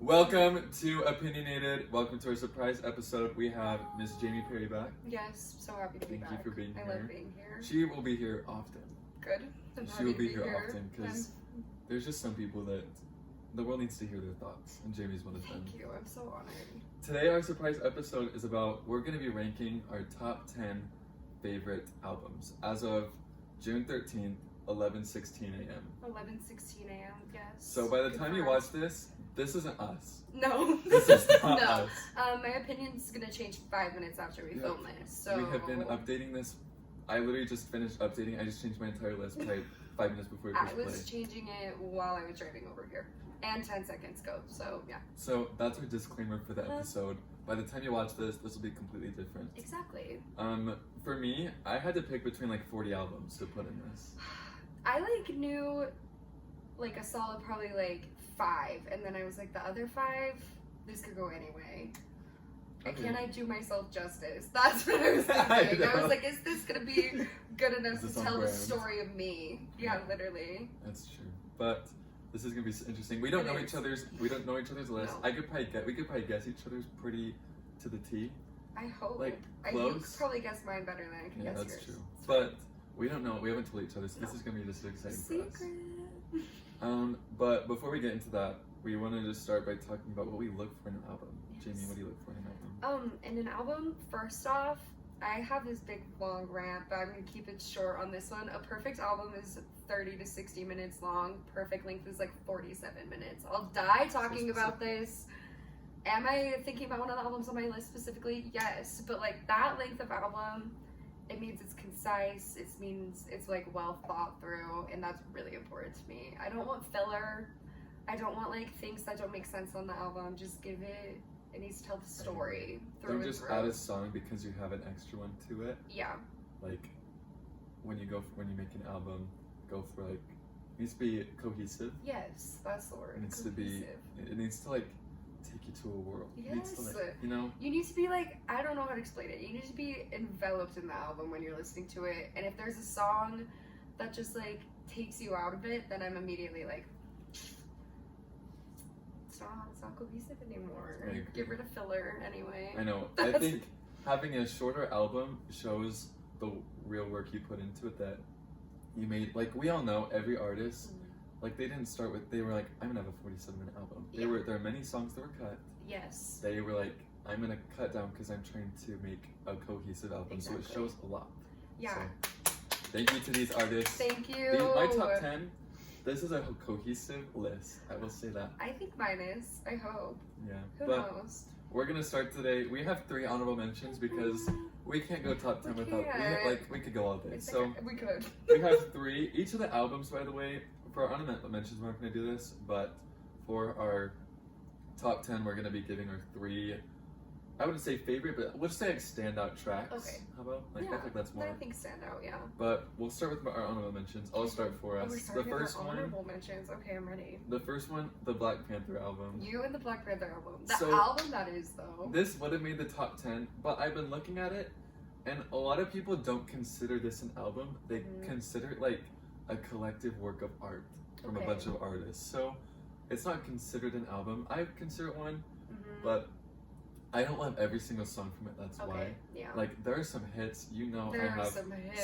Welcome to Opinionated. Welcome to our surprise episode. We have Miss Jamie Perry back. Yes, so happy to be back. Thank you for being here. I love being here. She will be here often. Good. She will be here often because there's just some people that the world needs to hear their thoughts, and Jamie's one of them. Thank you. I'm so honored. Today, our surprise episode is about we're going to be ranking our top 10 favorite albums as of June 13th, 11:16 a.m. 11:16 a.m. Yes. So by the time you watch this isn't us. No. This is not us. My opinion's gonna change 5 minutes after we film this. So we have been updating this. I literally just finished updating. I just changed my entire list probably 5 minutes before we I pushed was play. changing it while I was driving over here, and 10 seconds ago. So yeah. So that's our disclaimer for the episode. By the time you watch this will be completely different. Exactly. For me, I had to pick between like 40 albums to put in this. I knew a solid probably 5, and then I was like, the other 5, this could go anyway. Okay. Can I do myself justice? That's what I was thinking. I was like, is this gonna be good enough to tell the story of me? Yeah, literally. That's true. But this is gonna be interesting. We don't know each other's list. No. We could probably guess each other's pretty to the T. I hope. Close. You could probably guess mine better than I can guess yours. Yeah, that's true. But we don't know. We haven't told each other, so this is gonna be just exciting Secret. for us. But before we get into that, we wanted to start by talking about what we look for in an album. Yes. Jamie, what do you look for in an album? In an album, first off, I have this big long rant, but I'm gonna keep it short on this one. A perfect album is 30 to 60 minutes long. Perfect length is 47 minutes. I'll die talking about this. Am I thinking about one of the albums on my list specifically? Yes, but that length of album, it means it's concise. It means it's well thought through, and that's really important to me. I don't want filler. I don't want things that don't make sense on the album. Just give it. It needs to tell the story through Don't and just through. add a song because you have an extra one to it. Yeah. When you make an album, go for it needs to be cohesive. Yes, that's the word. It needs to take you to a world. Yes. It needs to You need to be I don't know how to explain it. You need to be enveloped in the album when you're listening to it. And if there's a song that just takes you out of it, then I'm immediately it's not cohesive anymore. Get rid of filler anyway. I know. I think having a shorter album shows the real work you put into it that you made. We all know every artist, they didn't start with, they were I'm gonna have a 47-minute album. There are many songs that were cut. Yes. They were I'm gonna cut down because I'm trying to make a cohesive album. Exactly. So it shows a lot. Yeah. So, thank you to these artists. Thank you. My top 10, this is a cohesive list. I will say that. I think mine is. I hope. Yeah. Who knows? We're gonna start today. We have 3 honorable mentions because we can't go top 10 without. We could go all day. So we could. we have 3. Each of the albums, by the way, for our honorable mentions, we're not gonna do this, but for our top 10, we're gonna be giving our 3. I wouldn't say favorite, but we'll just say standout tracks. Okay. How about? I think that's more. I think standout, yeah. But we'll start with our honorable mentions. I'll start for us. The first one. Honorable mentions. Okay, I'm ready. The first one, the Black Panther album. You and the Black Panther album. The album that is though. This would have made the top 10, but I've been looking at it, and a lot of people don't consider this an album. They consider it a collective work of art from a bunch of artists. So it's not considered an album. I consider it one, but I don't love every single song from it. That's why. Yeah. There are some hits. I have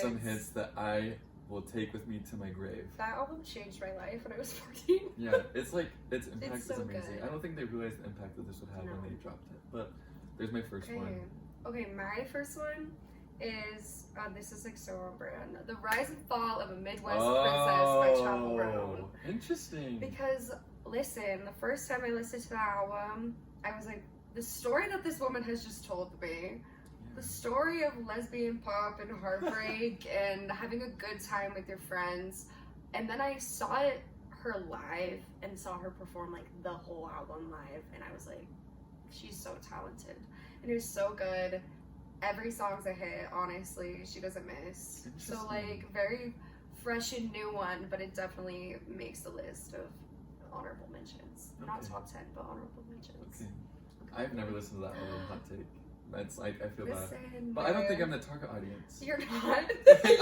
some hits that I will take with me to my grave. That album changed my life when I was 14. Yeah, its impact is amazing. Good. I don't think they realized the impact that this would have when they dropped it. But there's my first one. Okay, my first one is this is so on brand. The Rise and Fall of a Midwest Princess by Chappell Roan. Interesting. Because listen, the first time I listened to the album, I was the story that this woman has just told me, the story of lesbian pop and heartbreak and having a good time with your friends, and then I saw her live and saw her perform the whole album live, and I was she's so talented, and it was so good. Every song's a hit, honestly. She doesn't miss. So very fresh and new one, but it definitely makes the list of honorable mentions. Not top 10, but honorable mentions. Okay. I've never listened to that album. Hot take. That's like I feel bad. Listen, But I don't think I'm the target audience. You're not.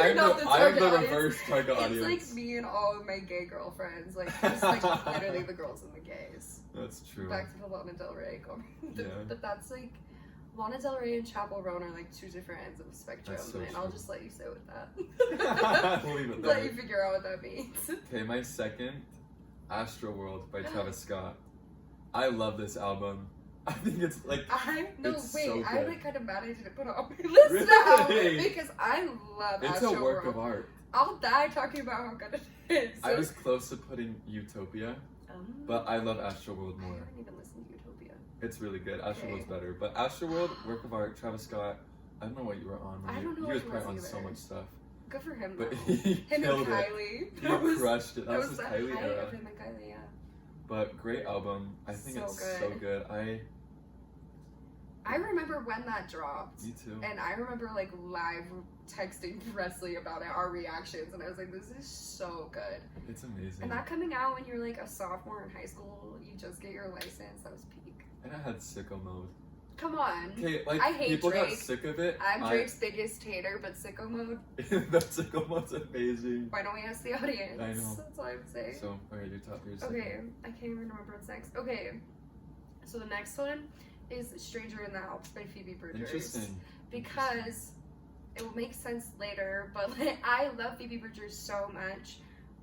I'm not the, the I'm target the audience. reverse target It's audience. like me and all of my gay girlfriends. Like, just like literally the girls and the gays. That's true. Back to the Lana Del Rey comment. Yeah. But that's like, Lana Del Rey and Chappell Roan are like two different ends of the spectrum. That's so and true. I'll just let you sit with that. We'll leave it Let there. you figure out what that means. Okay, my second, Astroworld by Travis Scott. I love this album. I think it's like I'm It's so I'm good. like kind of mad I didn't put it on my list now Really? because I love it's Astro a work World. of art. I'll die talking about how good it is. I was close to putting Utopia, but I love Astroworld I more. haven't even listened to Utopia. It's really good. Okay. Astroworld's better, but Astroworld, work of art, Travis Scott. I don't know what you were on. I don't know He was what he probably on was so either. much stuff, Good for him but though. he Him and killed it. Kylie. He crushed it. That was his the Kylie height era. of him and Kylie, yeah. But great album. I think So it's good. so good. I remember when that dropped. Me too. And I remember like live texting Presley about it, our reactions, and I was like, this is so good. It's amazing. And that coming out when you're like a sophomore in high school, you just get your license, that was peak. And I had sicko mode. Come on. Okay, like I hate people got Drake. sick of it. I'm Drake's biggest hater, but sicko mode, That sicko mode's amazing. why don't we ask the audience? I know. That's all I would say. So, okay, your top, your second. Okay, I can't even remember what's next. Okay, so the next one is Stranger in the Alps by Phoebe Bridgers. Interesting. Because it will make sense later, but like, I love Phoebe Bridgers so much,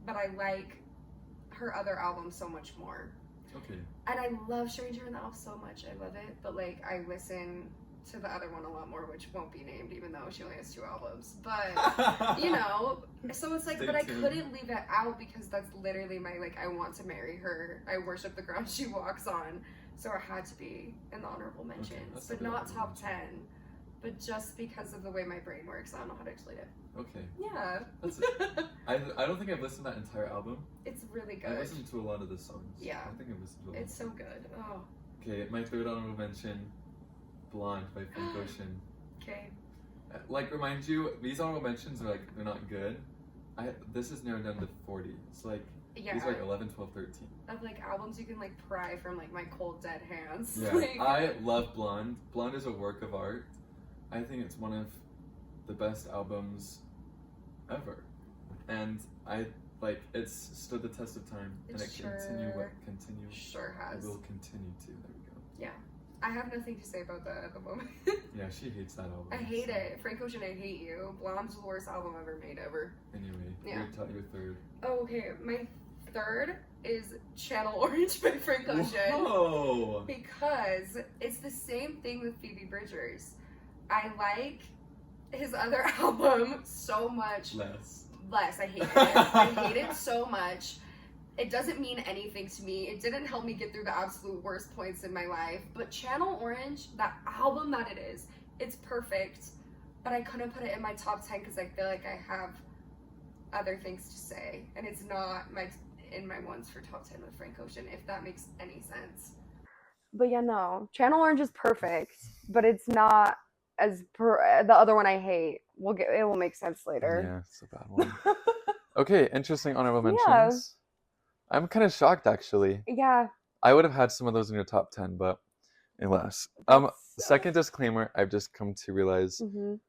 but I like her other albums so much more. Okay. And I love Stranger in the Alps so much. I love it, but like I listen to the other one a lot more, which won't be named, even though she only has 2 albums. But you know, so it's like, Stay but I tuned. couldn't leave it out because that's literally my like. I want to marry her. I worship the ground she walks on. So it had to be in the honorable mentions, that's a but good not honorable top 10. But just because of the way my brain works, I don't know how to explain it. Okay. Yeah. That's it. I don't think I've listened to that entire album. It's really I good. listened to a lot of the songs. Yeah. I think I've listened to a lot. It's so good. Oh, Okay, my third honorable mention, Blonde by Frank Ocean. okay. Like, remind you, these honorable mentions are like, they're not good. This is narrowed down to 40. It's like, Yeah. these are like 11, 12, 13. Of like albums you can like pry from like my cold dead hands. Yeah, Like, I love Blonde. Blonde is a work of art. I think it's one of the best albums ever. And it's stood the test of time. It And it sure continue. sure has. It will continue to. There we go. Yeah. I have nothing to say about that at the moment. Yeah, she hates that album. I hate so. it. Frank Ocean, I hate you. Blonde's the worst album ever made ever. Anyway, Yeah. your third. Oh, okay. My third is Channel Orange by Frank Ocean. Whoa! Because it's the same thing with Phoebe Bridgers. I like his other album so much Less. less. I hate it. I hate it so much. It doesn't mean anything to me. It didn't help me get through the absolute worst points in my life. But Channel Orange, that album that it is, it's perfect. But I couldn't put it in my top 10 because I feel like I have other things to say. And it's not in my ones for top 10 with Frank Ocean, if that makes any sense. But yeah, no. Channel Orange is perfect, but it's not as the other one I hate. It will make sense later. Yeah, it's a bad one. Okay, interesting honorable mentions. Yeah. I'm kind of shocked, actually. Yeah. I would have had some of those in your top 10, but alas. Second disclaimer, I've just come to realize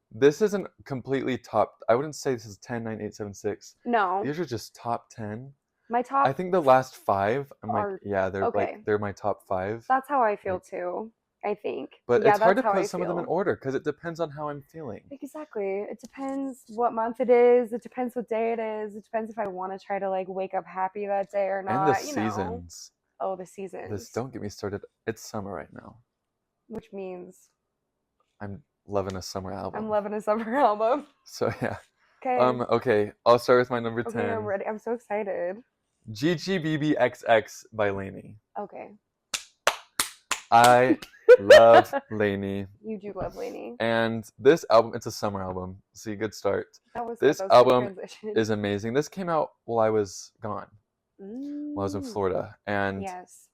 this isn't completely top. I wouldn't say this is 10, 9, 8, 7, 6. No. These are just top 10. My top. I think the last 5, I'm like, are- yeah, they're okay. like they're my top 5. That's how I feel too. I think. But Yeah, it's hard to that's how I put some of them in feel. order because it depends on how I'm feeling. Exactly. It depends what month it is. It depends what day it is. It depends if I want to try to like wake up happy that day or not. And the you know. seasons. Oh, the seasons. Don't get me started. It's summer right now. Which means I'm loving a summer album. I'm loving a summer album. So yeah. Okay. Okay. I'll start with my number 10. Okay, I'm ready. I'm so excited. GGBBXX by Lainey. Okay. I love Lainey. You do love Lainey. And this album, it's a summer album. See, good start. This That was album a transition. is amazing. This came out while I was gone, while I was in Mm. Florida. And Yes.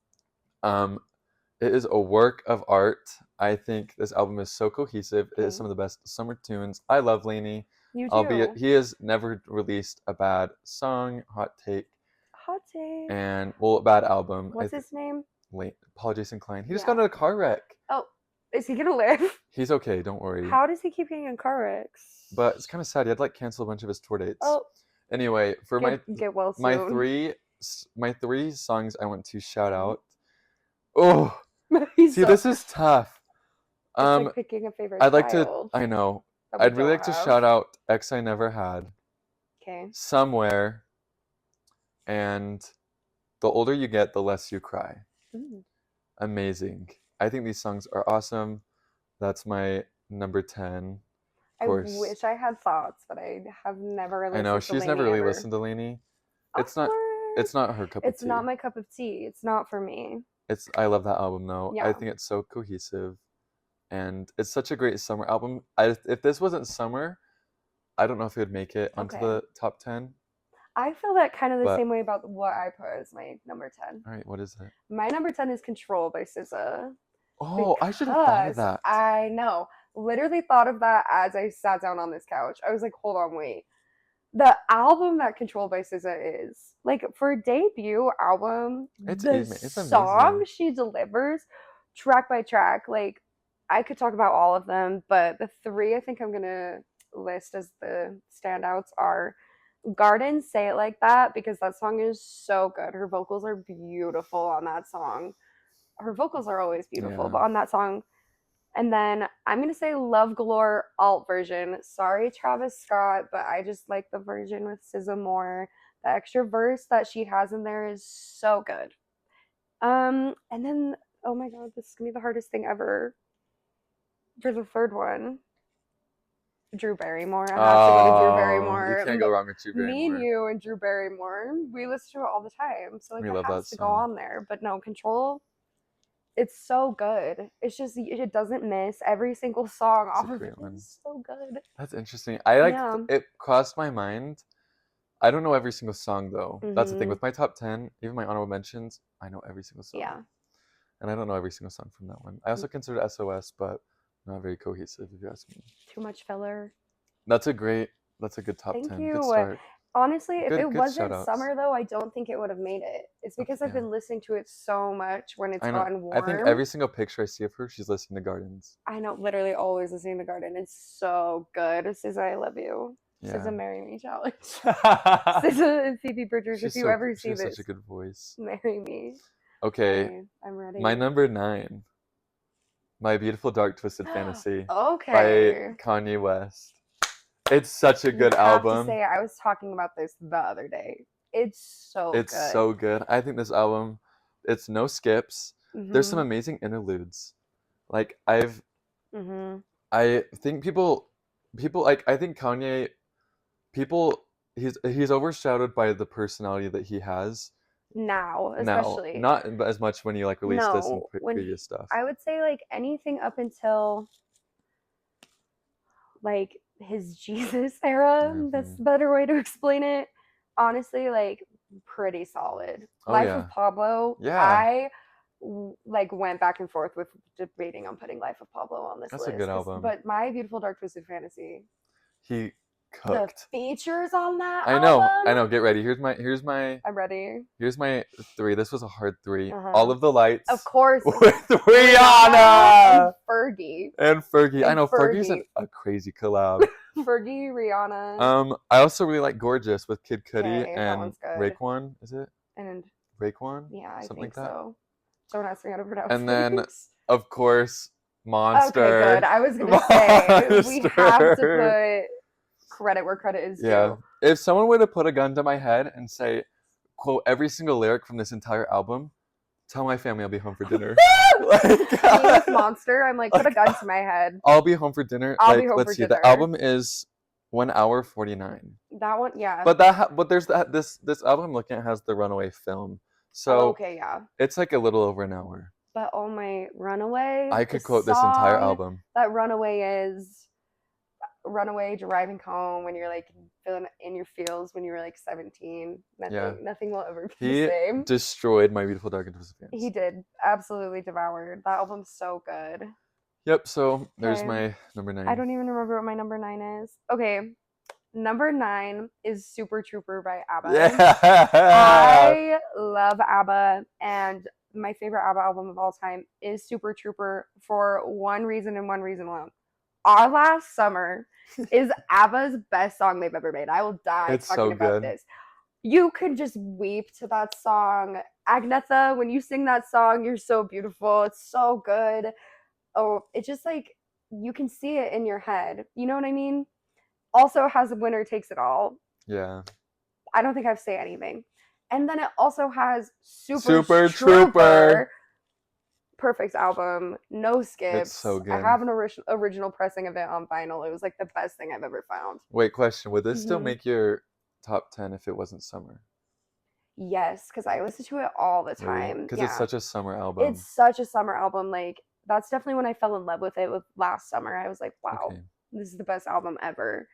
it is a work of art. I think this album is so cohesive. It is Okay. some of the best summer tunes. I love Lainey. You do. Albeit he has never released a bad song, hot take, Hot take. and a bad album. What's his name? Paul Jason Klein. He just Yeah. got in a car wreck. Is he gonna live? He's okay, don't worry. How does he keep getting in car wrecks? But it's kind of sad. He had to like cancel a bunch of his tour dates. Oh, Anyway, for get well soon. my three songs I want to shout out. Oh, He's see, so- this is tough. It's like picking a favorite I'd like child to. I know. that we I'd really don't like to have. shout out X I Never Had, Okay. Somewhere, and The Older You Get, The Less You Cry. Amazing. I think these songs are awesome. That's my number 10. I wish I had thoughts, but I have never listened to I know, she's Lainey never really ever. listened to Lainey. It's Awkward. not her cup of tea. It's not my cup of tea. It's not for me. I love that album though. Yeah. I think it's so cohesive. And it's such a great summer album. If this wasn't summer, I don't know if it would make it onto the top 10. I feel that kind of the same way about what I put as my number 10. All right, what is it? My number 10 is Control by SZA. Oh, I should have thought of that. I know. Literally thought of that as I sat down on this couch. I was like, hold on, wait. The album that Control by SZA is, like, for a debut album, it's song amazing. she delivers, track by track, like, I could talk about all of them, but the three I think I'm going to list as the standouts are Garden, Say It Like That, because that song is so good. Her vocals are beautiful on that song. Her vocals are always beautiful, but on that song. And then I'm going to say Love Galore alt version. Sorry, Travis Scott, but I just like the version with SZA more. The extra verse that she has in there is so good. And then, oh my God, this is going to be the hardest thing ever. For the third one, Drew Barrymore. I have to go to Drew Barrymore. You can't go wrong with Drew Barrymore. Me and you and Drew Barrymore, we listen to it all the time. So like it has to go on there. But no, Control, it's so good. It's just, it doesn't miss. Every single song off of it is so good. That's interesting. It crossed my mind. I don't know every single song though. That's the thing with my top 10, even my honorable mentions, I know every single song. Yeah. And I don't know every single song from that one. I also consider SOS, but not very cohesive if you ask me. Too much filler. That's a good top 10. Thank you. Good start. Honestly, if it wasn't summer though, I don't think it would have made it. It's because I've been listening to it so much when it's gotten warm. I think every single picture I see of her, she's listening to Gardens. I know, literally always listening to Garden. It's so good. SZA, I love you. Yeah. SZA, marry me challenge. SZA and Phoebe Bridgers, if you ever see this. She has such a good voice. Marry me. Okay. I'm ready. My number 9. My Beautiful Dark Twisted Fantasy. Okay. By Kanye West. It's such a good album. I have to say, I was talking about this the other day. It's so good. I think this album, it's no skips. There's some amazing interludes. Like I think people like, I think Kanye, he's overshadowed by the personality that he has. Now, especially. Not as much when you like released this and previous stuff. I would say like anything up until like his Jesus era, that's a better way to explain it. Honestly, like pretty solid. Life of Pablo. Yeah. I like went back and forth with debating on putting Life of Pablo on this list. That's a good album. But My Beautiful Dark Twisted Fantasy. He cooked. The features on that I know. Get ready. Here's my I'm ready. Here's my 3. This was a hard 3. All of the Lights. Of course. With Rihanna. And Fergie. I know Fergie's a crazy collab. Fergie, Rihanna. I also really like Gorgeous with Kid Cudi and Raekwon. Is it? And Raekwon? Yeah, I Something think like that. So. Don't ask me how to pronounce And then, of course, Monster. Okay, good. I was gonna say we have to put credit where credit is due. Yeah. If someone were to put a gun to my head and say, quote every single lyric from this entire album, tell my family I'll be home for dinner. With Monster, I'm like, put a gun to my head. I'll be home for dinner. I'll be home for dinner. The album is 1 hour 49. That one, yeah. But there's this album I'm looking at has the Runaway film. So okay, yeah. It's like a little over an hour. But oh my, Runaway. I could quote this entire album. That Runaway driving home when you're like feeling in your feels when you were like 17. Nothing will ever be the same. He destroyed My Beautiful Dark and Twisted Fantasy. He did. Absolutely devoured. That album's so good. Yep, so there's my number 9. I don't even remember what my number 9 is. Okay. Number 9 is Super Trooper by ABBA. Yeah. I love ABBA, and my favorite ABBA album of all time is Super Trooper for one reason and one reason alone. Our Last Summer is ABBA's best song they've ever made. I will die It's talking so about good. this. You can just weep to that song. Agnetha, when you sing that song, you're so beautiful. It's so good. Oh, it's just like you can see it in your head. You know what I mean? Also has Winner Takes It All. Yeah. I don't think I have to say anything. And then it also has Super Trooper. Trooper. Perfect album, no skips. It's so good. I have an original pressing of it on vinyl. It was like the best thing I've ever found. Wait, question. Would this still Mhm. make your top 10 if it wasn't summer? Yes, because I listen to it all the Really? time. Because Yeah. it's such a summer album. It's such a summer album. Like, that's definitely when I fell in love with it with Last Summer. I was like, wow, Okay. this is the best album ever.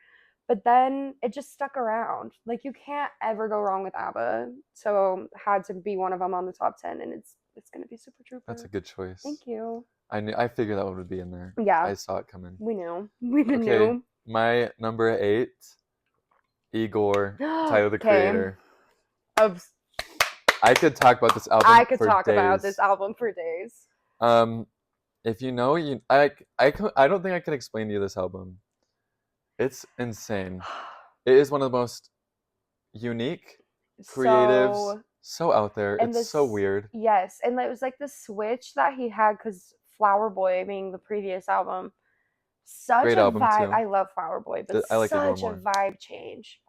But then it just stuck around. Like, you can't ever go wrong with ABBA. So had to be one of them on the top 10, and it's gonna be Super Trooper. That's a good choice. Thank you. I figured that one would be in there. Yeah. I saw it coming. We knew. We Okay. knew. My number 8, Igor, Tyler the Creator. I could talk about this album I could for talk days. about this album for days. If you know, I don't think I can explain to you this album. It's insane. It is one of the most unique, creatives, so out there. It's so weird. Yes, and it was like the switch that he had because Flower Boy being the previous album. Such Great a album, vibe. too. I love Flower Boy, but I like Igor such a more. vibe change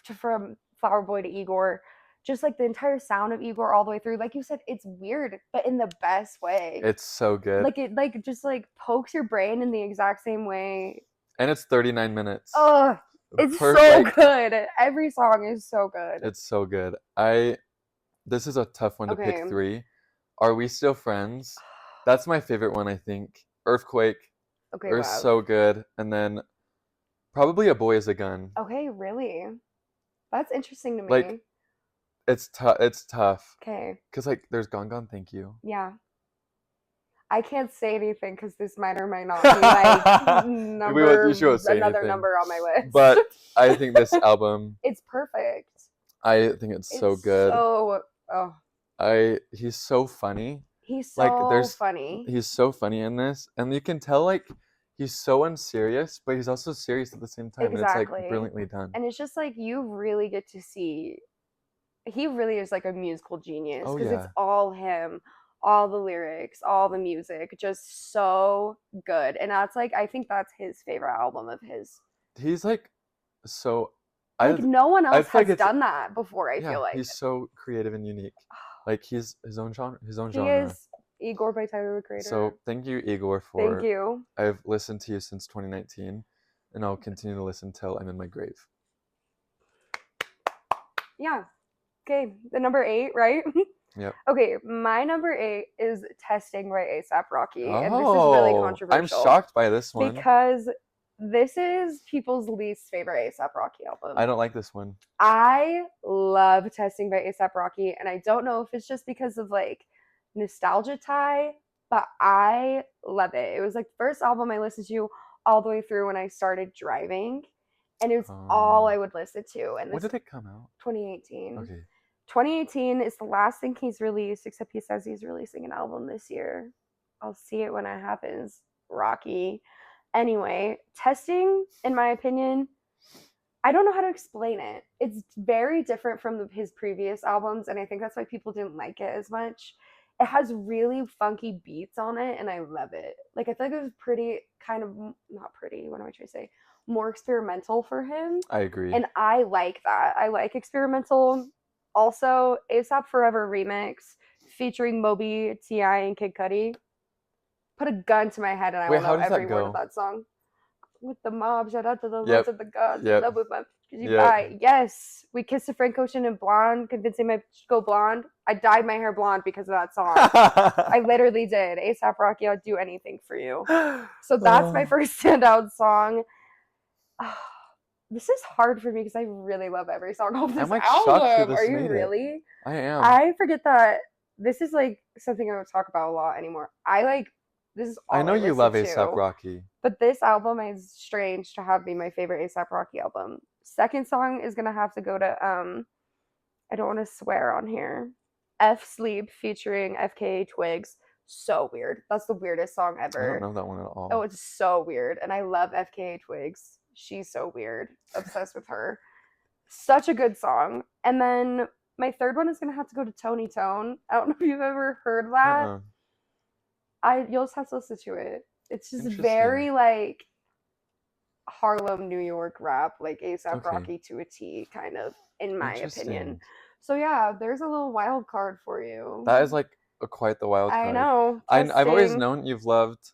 from Flower Boy to Igor. Just like the entire sound of Igor all the way through. Like you said, it's weird, but in the best way. It's so good. Like it just like pokes your brain in the exact same way. And it's 39 minutes. Oh, it's so good. Every song is so good. It's so good. This is a tough one to pick 3. Are We Still Friends? That's my favorite one, I think. Earthquake. Okay, They're so good. And then probably A Boy Is a Gun. Okay, really? That's interesting to me. Like, it's tough. Okay. Because, like, there's Gone Gone Thank You. Yeah. I can't say anything because this might or might not be like another number on my list. But I think this album, it's perfect. I think it's so good. He's so funny. He's so funny. He's so funny in this, and you can tell like he's so unserious, but he's also serious at the same time. Exactly. And it's like brilliantly done. And it's just like you really get to see. He really is like a musical genius because it's all him. All the lyrics, all the music, just so good. And that's like, I think that's his favorite album of his. He's like, so. Like no one else has done that before, I feel like. He's so creative and unique. Like he's his own genre. He is Igor by Tyler the Creator. So thank you, Igor, for. Thank you. I've listened to you since 2019, and I'll continue to listen till I'm in my grave. Yeah. Okay, the number 8, right? Yep. Okay, my number 8 is Testing by A$AP Rocky. And this is really controversial. I'm shocked by this one. Because this is people's least favorite A$AP Rocky album. I don't like this one. I love Testing by A$AP Rocky, and I don't know if it's just because of like nostalgia tie, but I love it. It was like the first album I listened to all the way through when I started driving, and it was all I would listen to. And when did it come out? 2018. Okay. 2018 is the last thing he's released, except he says he's releasing an album this year. I'll see it when it happens. Rocky. Anyway, Testing, in my opinion, I don't know how to explain it. It's very different from his previous albums, and I think that's why people didn't like it as much. It has really funky beats on it, and I love it. Like, I feel like it was pretty, kind of, not pretty, what am I trying to say? More experimental for him. I agree. And I like that. I like experimental. Also, A$AP Forever remix featuring Moby, T.I., and Kid Cudi. Put a gun to my head and I will know every word of that song. With the mob, shout out to the lords of the gods. Love with my yes, we kissed a Frank Ocean in Blonde, convincing my go blonde. I dyed my hair blonde because of that song. I literally did. A$AP Rocky, I'd do anything for you. So that's my first standout song. This is hard for me because I really love every song of this album. Are you really? I am. I forget that this is like something I don't talk about a lot anymore. This is all I know you love A$AP Rocky. But this album is strange to have be my favorite A$AP Rocky album. Second song is gonna have to go to I don't want to swear on here. F Sleep featuring FKA Twigs. So weird. That's the weirdest song I don't ever. know that one at all. Oh, it's so weird. And I love FKA Twigs. She's so weird. Obsessed with her. Such a good song. And then my third one is gonna have to go to Tony Tone. I don't know if you've ever heard that. You'll just have to listen to it. It's just very like Harlem, New York rap, like A$AP Rocky to a T, kind of, in my opinion. So yeah, there's a little wild card for you. That is like quite the wild card. I know. I've always known you've loved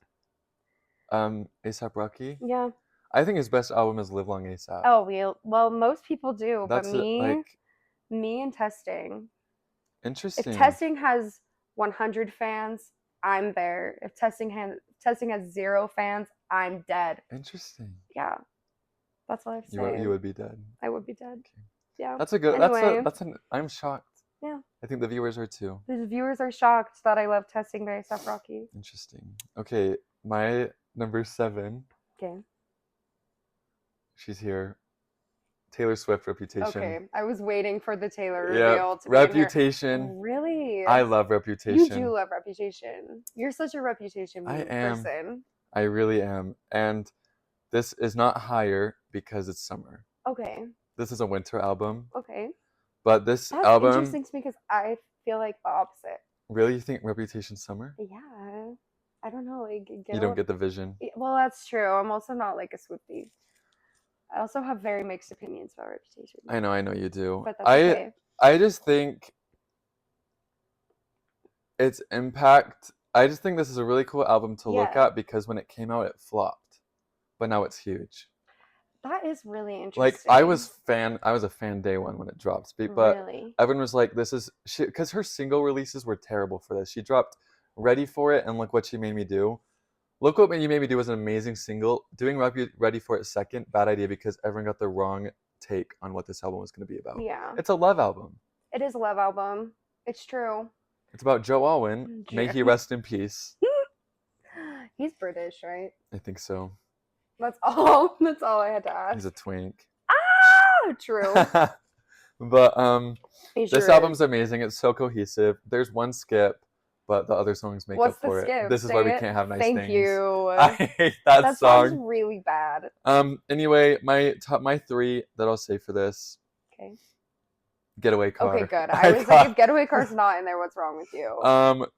A$AP Rocky. Yeah. I think his best album is Live Long A$AP. Oh, well, most people do, That's but me and Testing. Interesting. If Testing has 100 fans, I'm there. If Testing has 0 fans, I'm dead. Interesting. Yeah. That's what I've said. You would be dead. I would be dead. Okay. Yeah. That's a good. Anyway, I'm shocked. Yeah. I think the viewers are too. The viewers are shocked that I love Testing by A$AP Rocky. Interesting. Okay, my number 7. Okay. She's here. Taylor Swift, Reputation. Okay, I was waiting for the Taylor reveal to be Reputation. In here. Really? I love Reputation. You do love Reputation. You're such a Reputation person. I really am. And this is not higher because it's summer. Okay. This is a winter album. Okay. But this That's album... interesting to me because I feel like the opposite. Really? You think Reputation summer? Yeah. I don't know. Like, you don't get the vision. Well, that's true. I'm also not like a Swiftie. I also have very mixed opinions about Reputation. I know you do. But that's okay. I just think its impact... I just think this is a really cool album to look at because when it came out, it flopped. But now it's huge. That is really interesting. Like, I was a fan day one when it dropped. But everyone was like, this is... Because her single releases were terrible for this. She dropped Ready For It and Look What She Made Me Do. Look What You Made Me Do was an amazing single. Doing Ready For It second, bad idea because everyone got the wrong take on what this album was going to be about. Yeah. It's a love album. It is a love album. It's true. It's about Joe Alwyn. May he rest in peace. He's British, right? I think so. That's all I had to ask. He's a twink. Ah, true. But this album's amazing. It's so cohesive. There's one skip, but the other songs make up for it. This is why we can't have nice things. Thank you. I hate that song. That song's really bad. Anyway, my 3 that I'll say for this. Okay. Getaway Car. Okay, good. I was like, if Getaway Car's not in there, what's wrong with you?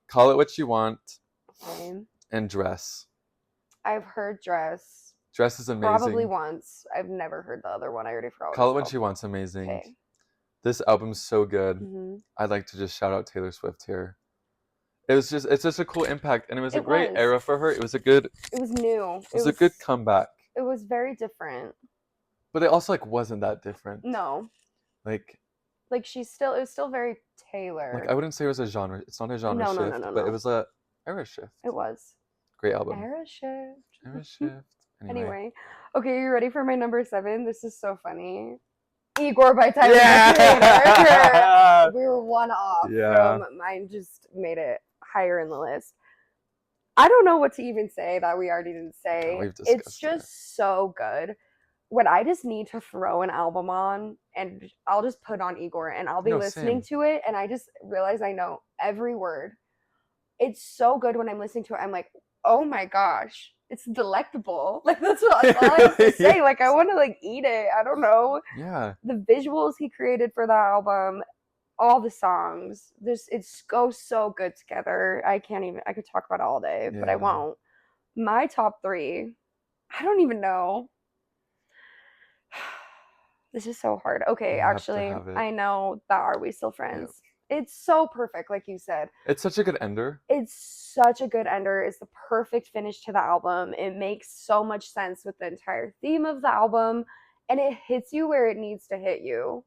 Call It What You Want. Okay. And Dress. I've heard Dress. Dress is amazing. Probably once. I've never heard the other one. I already forgot. Call It What You Want's amazing. Okay. This album's so good. Mm-hmm. I'd like to just shout out Taylor Swift here. It's just a cool impact, and it was a great era for her. It was new. It was a good comeback. It was very different. But it also wasn't that different. No. Like it was still very Taylor. Like, I wouldn't say it was a genre. It's not a genre shift, but it was a era shift. It was. Great album. Era shift. Era shift. Anyway. Okay, you ready for my number 7? This is so funny. Igor by Tyler, the Creator. We were one off from mine. Just made it higher in the list. I don't know what to even say that we already didn't say. It's just so good. When I just need to throw an album on, and I'll just put on Igor, and I'll be listening to it, and I just realize I know every word. It's so good when I'm listening to it. I'm like, oh my gosh. It's delectable. Like, that's all I have to say. Like, I want to eat it. I don't know. Yeah. The visuals he created for the album, all the songs, it goes so good together. I could talk about it all day, but I won't. My top 3, I don't even know. This is so hard. Okay, actually, I know that Are We Still Friends? Yep. It's so perfect, like you said. It's such a good ender. It's such a good ender. It's the perfect finish to the album. It makes so much sense with the entire theme of the album, and it hits you where it needs to hit you.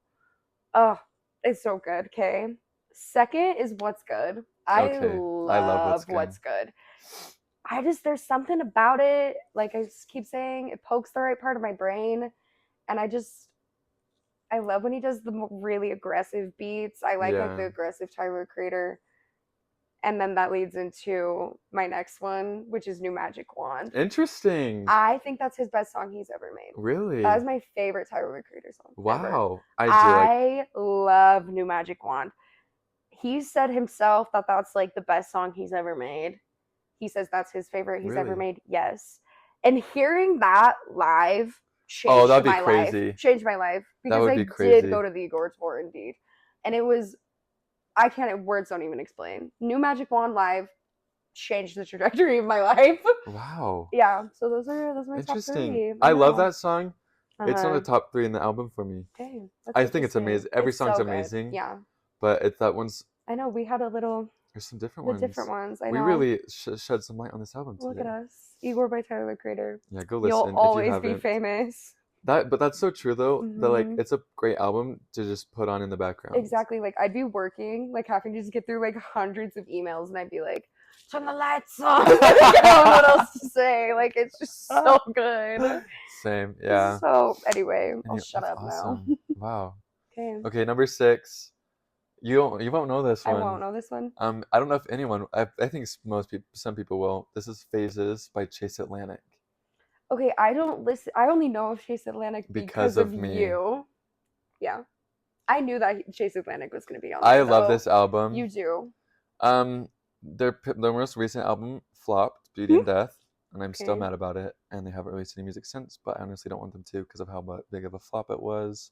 Oh, it's so good. Okay. Second is What's Good. I love What's Good. There's something about it. Like I just keep saying, it pokes the right part of my brain, and I love when he does the really aggressive beats. I like the aggressive Tyler Creator. And then that leads into my next one, which is New Magic Wand. Interesting. I think that's his best song he's ever made. Really? That is my favorite Tyler Creator song. Wow. I love New Magic Wand. he said himself that that's like the best song he's ever made. He says that's his favorite he's ever Really? made. Yes. And hearing that live Oh, changed that'd be my life. crazy. Changed my life That because would I be did crazy. go to the Igor tour indeed. And it was, I can't, words don't even explain. New Magic Wand live changed the trajectory of my life. Wow. Yeah, so those are my top Interesting. three. I love know. that song. It's not the top 3 in the album for me. Dang, that's I think it's interesting. amazing. Every It's song's so good. amazing. Yeah. But it's that one's. I know we had a little. There's some different The ones. different ones. I know. We really shed some light on this album today. Look at us. Igor by Tyler, the Creator. Yeah, go listen. You'll if you always be haven't. famous. But that's so true though. That like Mhm. it's a great album to just put on in the background. Exactly. Like I'd be working, like having to just get through like hundreds of emails, and I'd be like, "Turn the lights on." I don't know what else to say. Like it's just so good. Same. Yeah. So anyway, I'll shut that's up awesome. now. Wow. Okay. Okay, number 6. You won't know this I one. won't know this one. I don't know if anyone. I think most people, some people will. This is Phases by Chase Atlantic. Okay, I don't listen. I only know of Chase Atlantic because of me. you. Yeah, I knew that Chase Atlantic was going to be on. I there, love though. this album. You do. Their most recent album flopped, Beauty and Death, and I'm still Okay. mad about it. And they haven't released any music since. But I honestly don't want them to because of how big of a flop it was.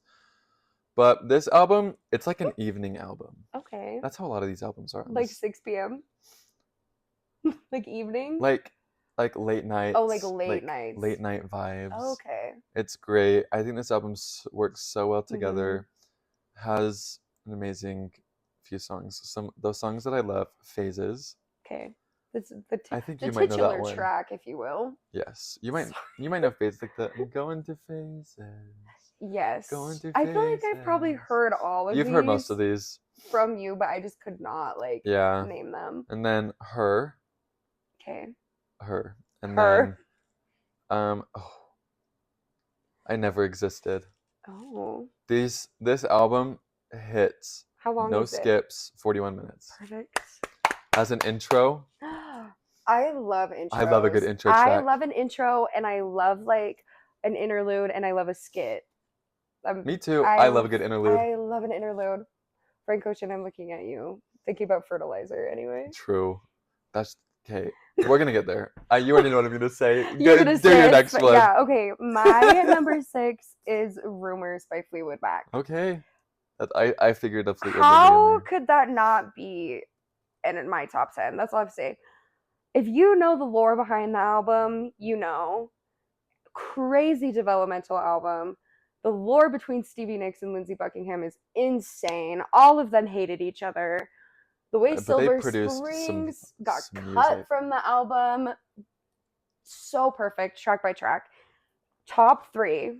But this album, it's like an evening album. Okay. That's how a lot of these albums are. Like 6 p.m. Like evening. Like late nights. Oh, like late nights. Late night vibes. Oh, okay. It's great. I think this album works so well together. Has an amazing few songs. Those songs that I love, Phases. Okay. I think the you might know that titular one. track, if you will. Yes, you might know Phases like that. I'm going to Phases. Yes. Going to I feel like I've probably Phases. heard all of You've these heard most of these from you, but I just could not name them. And then Her. Okay. Her. And Her. then I Never Existed. Oh. This album hits. How long no is it? skips, 41 minutes. Perfect. As an intro. I love intros. I love a good intro track. I love an intro, and I love like an interlude, and I love a skit. Me too. I love a good interlude. I love an interlude. Frank Ocean, I'm looking at you. Thinking about Fertilizer anyway. True. That's okay. We're gonna get there. You already know what I'm gonna say. You're gonna do your next one. Yeah, okay. My number 6 is Rumors by Fleetwood Mac. Okay. I figured the Fleetwood How would be could that not be in my top 10? That's all I have to say. If you know the lore behind the album, you know. Crazy developmental album. The lore between Stevie Nicks and Lindsey Buckingham is insane. All of them hated each other. The way Silver Springs got cut from the album, so perfect, track by track. Top 3.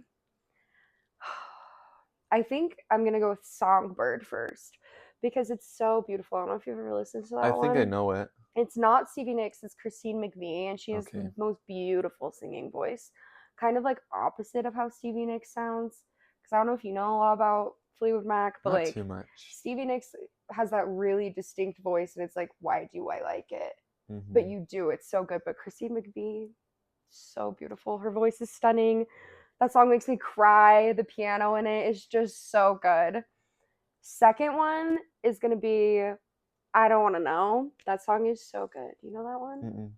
I think I'm going to go with Songbird first because it's so beautiful. I don't know if you've ever listened to that one. I think I know it. It's not Stevie Nicks, it's Christine McVie, and she has the most beautiful singing voice. Kind of like opposite of how Stevie Nicks sounds. Because I don't know if you know a lot about Fleetwood Mac, but not too much. Stevie Nicks has that really distinct voice, and it's like, why do I like it? Mm-hmm. But you do, it's so good. But Christine McVie, so beautiful. Her voice is stunning. That song makes me cry. The piano in it is just so good. Second one is going to be I Don't Want to Know. That song is so good. Do you know that one? Mm-mm.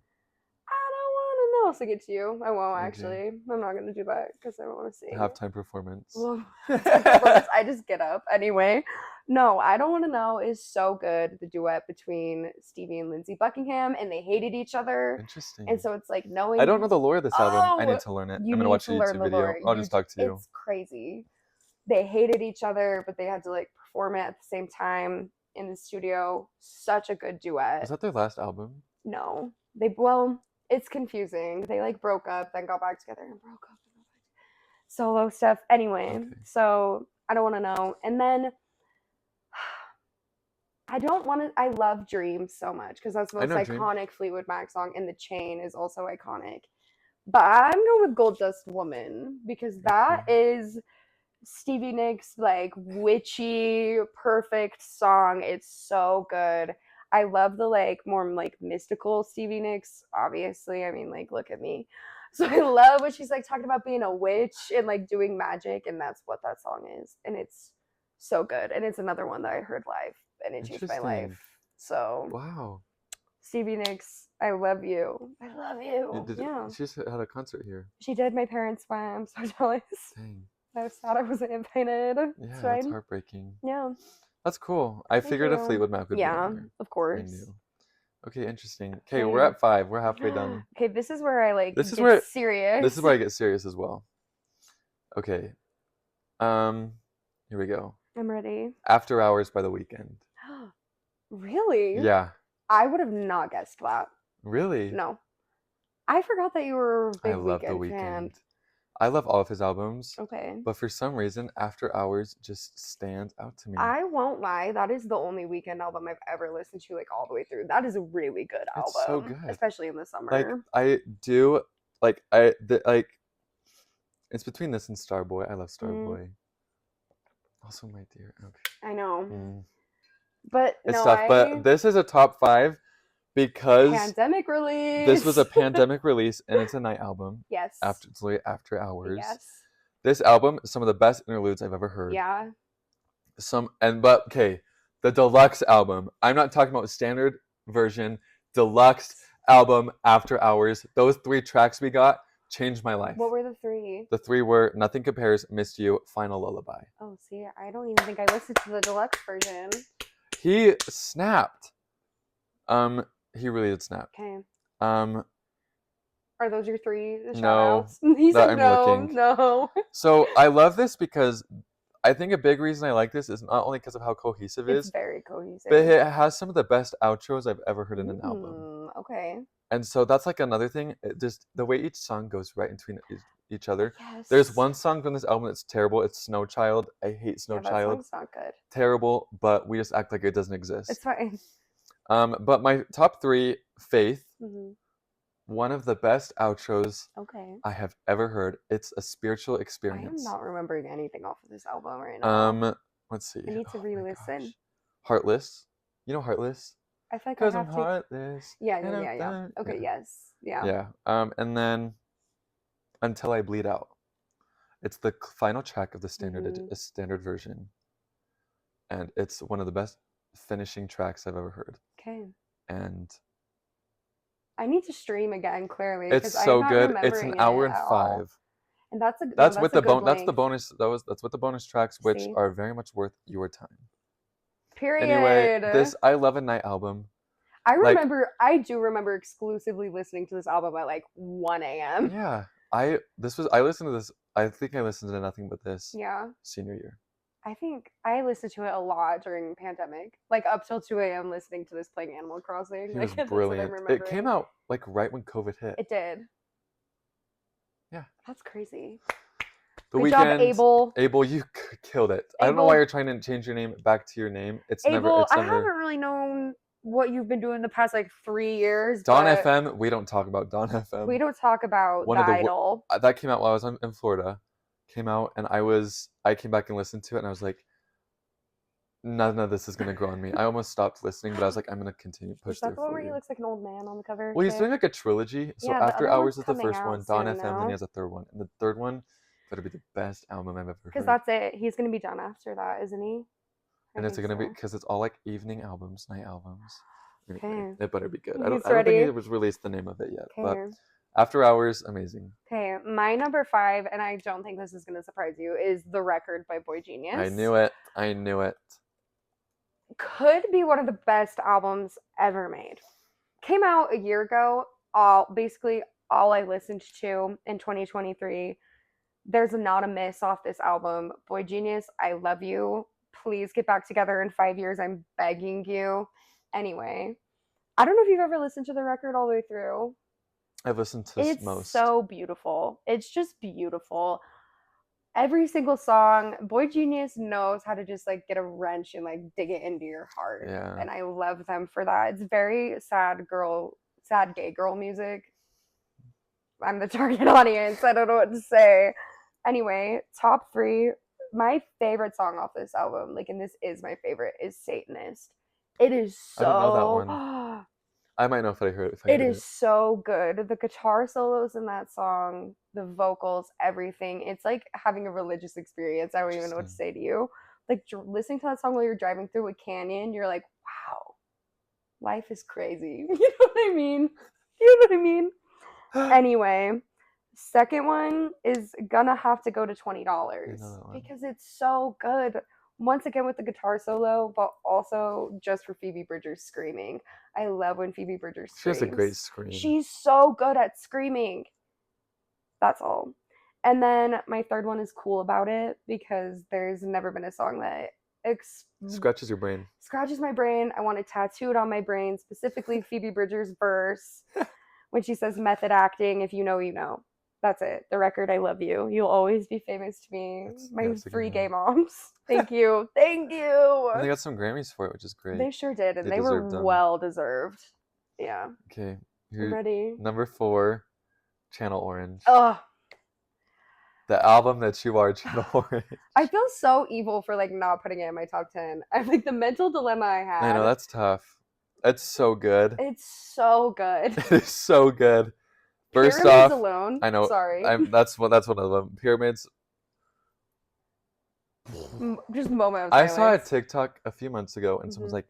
I don't want to know. I'll sing it to you. I won't actually. I'm not going to do that because I don't want to sing. Halftime performance. Well, I just get up. Anyway, no, I Don't Want to Know is so good. The duet between Stevie and Lindsey Buckingham, and they hated each other. Interesting. And so it's like knowing. I don't know the lore of this album. I need to learn it. I'm going to watch a YouTube video. I'll just talk to you. It's crazy. They hated each other, but they had to like perform it at the same time in the studio. Such a good duet. Was that their last album? No. It's confusing. They like broke up, then got back together and broke up. Solo stuff. Anyway, so I Don't Want to Know. And then I love Dreams so much because that's the most iconic Fleetwood Mac song, and The Chain is also iconic. But I'm going with Gold Dust Woman because that is Stevie Nicks' like witchy, perfect song. It's so good. I love the like more like mystical Stevie Nicks, obviously. I mean, like, look at me. So I love when she's like talking about being a witch and like doing magic, and that's what that song is. And it's so good. And it's another one that I heard live. and it changed my Interesting. life. So Wow. Stevie Nicks, I love you. I love you. Yeah. She just had a concert here. She did. My parents went. I'm so jealous. Dang. I was sad I wasn't invited. Yeah, It's that's fine. heartbreaking. Yeah. That's cool. I figured a you. Fleetwood Mac would be Yeah, on there. of I course. knew. Okay, interesting. Okay, Okay. we're at 5. We're halfway done. Okay, this is where I like This is get where- serious. This is where I get serious as well. Okay. Here we go. I'm ready. After Hours by The Weeknd. Really? Yeah. I would have not guessed that. Really? No. I forgot that you were a big I love The Weeknd fan. Weeknd. I love all of his albums, Okay. but for some reason, After Hours just stands out to me. I won't lie, that is the only Weeknd album I've ever listened to like all the way through. That is a really good album. It's so good. Especially in the summer. Like it's between this and Starboy. I love Starboy. Also, My Dear. Okay. I know. Mm. But It's no, tough, but this is a top 5 because pandemic release. this was a pandemic release and it's a night album. Yes. After Hours. Yes. This album is some of the best interludes I've ever heard. Yeah. The deluxe album. I'm not talking about standard version. Deluxe album, After Hours. Those 3 tracks we got changed my life. What were the 3? The 3 were Nothing Compares, Missed You, Final Lullaby. Oh, see, I don't even think I listened to the deluxe version. He snapped. He really did snap. Okay. Are those your 3 No, shout-outs? He said I'm no, looking. no. So I love this because I think a big reason I like this is not only because of how cohesive it It's is, very cohesive. but it has some of the best outros I've ever heard in an album. Okay. And so that's like another thing. Just the way each song goes right in between each other. Yes. There's one song from this album that's terrible. It's Snow Child. I hate Snow That Child. song's not good. Terrible, but we just act like it doesn't exist. It's fine. But my top 3, Faith. Mm-hmm. One of the best outros I have ever heard. It's a spiritual I am experience. not remembering anything off of this album right now. Let's see. I need to re-listen. Heartless. You know Heartless? I feel like I Because have I'm to. heartless. Yeah. Okay, yes. Yeah. And then Until I Bleed Out. It's the final track of the standard version. And it's one of the best finishing tracks I've ever heard. Okay. And I need to stream again, clearly. it's so good. It's an hour and 5. All. And that's with the that's with the bonus. That's with the bonus tracks, which are very much worth your time. Period. Anyway, I love a night album. I do remember exclusively listening to this album at like 1 a.m. Yeah, I listened to this. I think I listened to Nothing But This. Yeah. Senior year. I think I listened to it a lot during pandemic, like up till 2 a.m. listening to this playing Animal Crossing. It was brilliant. It came out like right when COVID hit. It did. Yeah. That's crazy. The Good job, Abel. Abel, you killed it. I don't know why you're trying to change your name back to your name. Abel, I haven't really known what you've been doing the past like 3 years. Dawn FM, we don't talk about Dawn FM. We don't talk about The Idol. That came out while I was in Florida. Came out and I came back and listened to it and I was like, none of this is gonna grow on me. I almost stopped listening, but I was like, I'm gonna continue to push Is that through. the one where he looks like an old man on the cover? Well, he's doing like a trilogy. So yeah, After Hours is the first one, Dawn FM, then he has a third one, and the third one better be the best album I've ever heard. Because that's it. He's gonna be done after that, isn't he? And it's gonna be because it's all like evening albums, night albums. Okay. It better be good. I don't think it was released the name of it yet, but After Hours, amazing. Okay, my number 5, and I don't think this is gonna surprise you, is The Record by Boy Genius. I knew it. Could be one of the best albums ever made. Came out a year ago. Basically all I listened to in 2023. There's not a miss off this album. Boy Genius, I love you. Please get back together in 5 years. I'm begging you. Anyway, I don't know if you've ever listened to The Record all the way through. I've listened to most. It's so beautiful. It's just beautiful. Every single song, Boy Genius knows how to just like get a wrench and like dig it into your heart. Yeah. And I love them for that. It's very sad gay girl music. I'm the target audience. I don't know what to say. Anyway, top 3. My favorite song off this album, and this is my favorite, is Satanist. It is so... I don't know that one. I might know if I heard it. It is so good. The guitar solos in that song, the vocals, everything. It's like having a religious experience. I don't even know what to say to you. like listening to that song while you're driving through a canyon, you're like, wow, life is crazy. You know what I mean? You know what I mean? Anyway, second one is gonna have to go to $20 because it's so good. Once again with the guitar solo, but also just for Phoebe Bridgers screaming. I love when Phoebe Bridgers screams. She has a great scream. She's so good at screaming. That's all. And then my third one is Cool About It because there's never been a song that scratches your brain. Scratches my brain. I want it tattooed on my brain, specifically Phoebe Bridgers' verse when she says method acting, if you know, you know. That's it. The record, I love you. You'll always be famous to me. My three gay moms. Thank you. Thank you. And they got some Grammys for it, which is great. They sure did. And they were well deserved. Yeah. Okay. I'm ready. Number 4, Channel Orange. Ugh. The album that you are, Channel Orange. I feel so evil for like not putting it in my top 10. I'm like the mental dilemma I had. I know, that's tough. It's so good. It's so good. It is so good. First Pyramids off, alone. I know. Sorry. That's one of them. Pyramids. Just a moment of I silence. saw a TikTok a few months ago, and someone's like,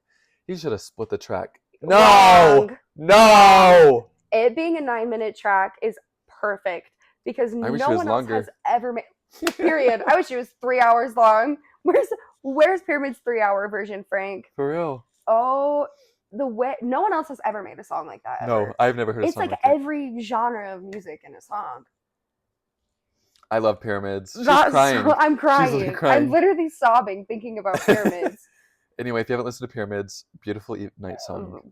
"You should have split the track." Wrong. No. It being a 9-minute track is perfect because no one else has ever made. Period. I wish it was 3 hours long. Where's Pyramids 3-hour version, Frank? For real. Oh, the way no one else has ever made a song like that. Ever. No, I've never heard a song like that. It's like every genre of music in a song. I love Pyramids. She's crying. I'm crying. She's like crying. I'm literally sobbing thinking about Pyramids. Anyway, if you haven't listened to Pyramids, beautiful night song.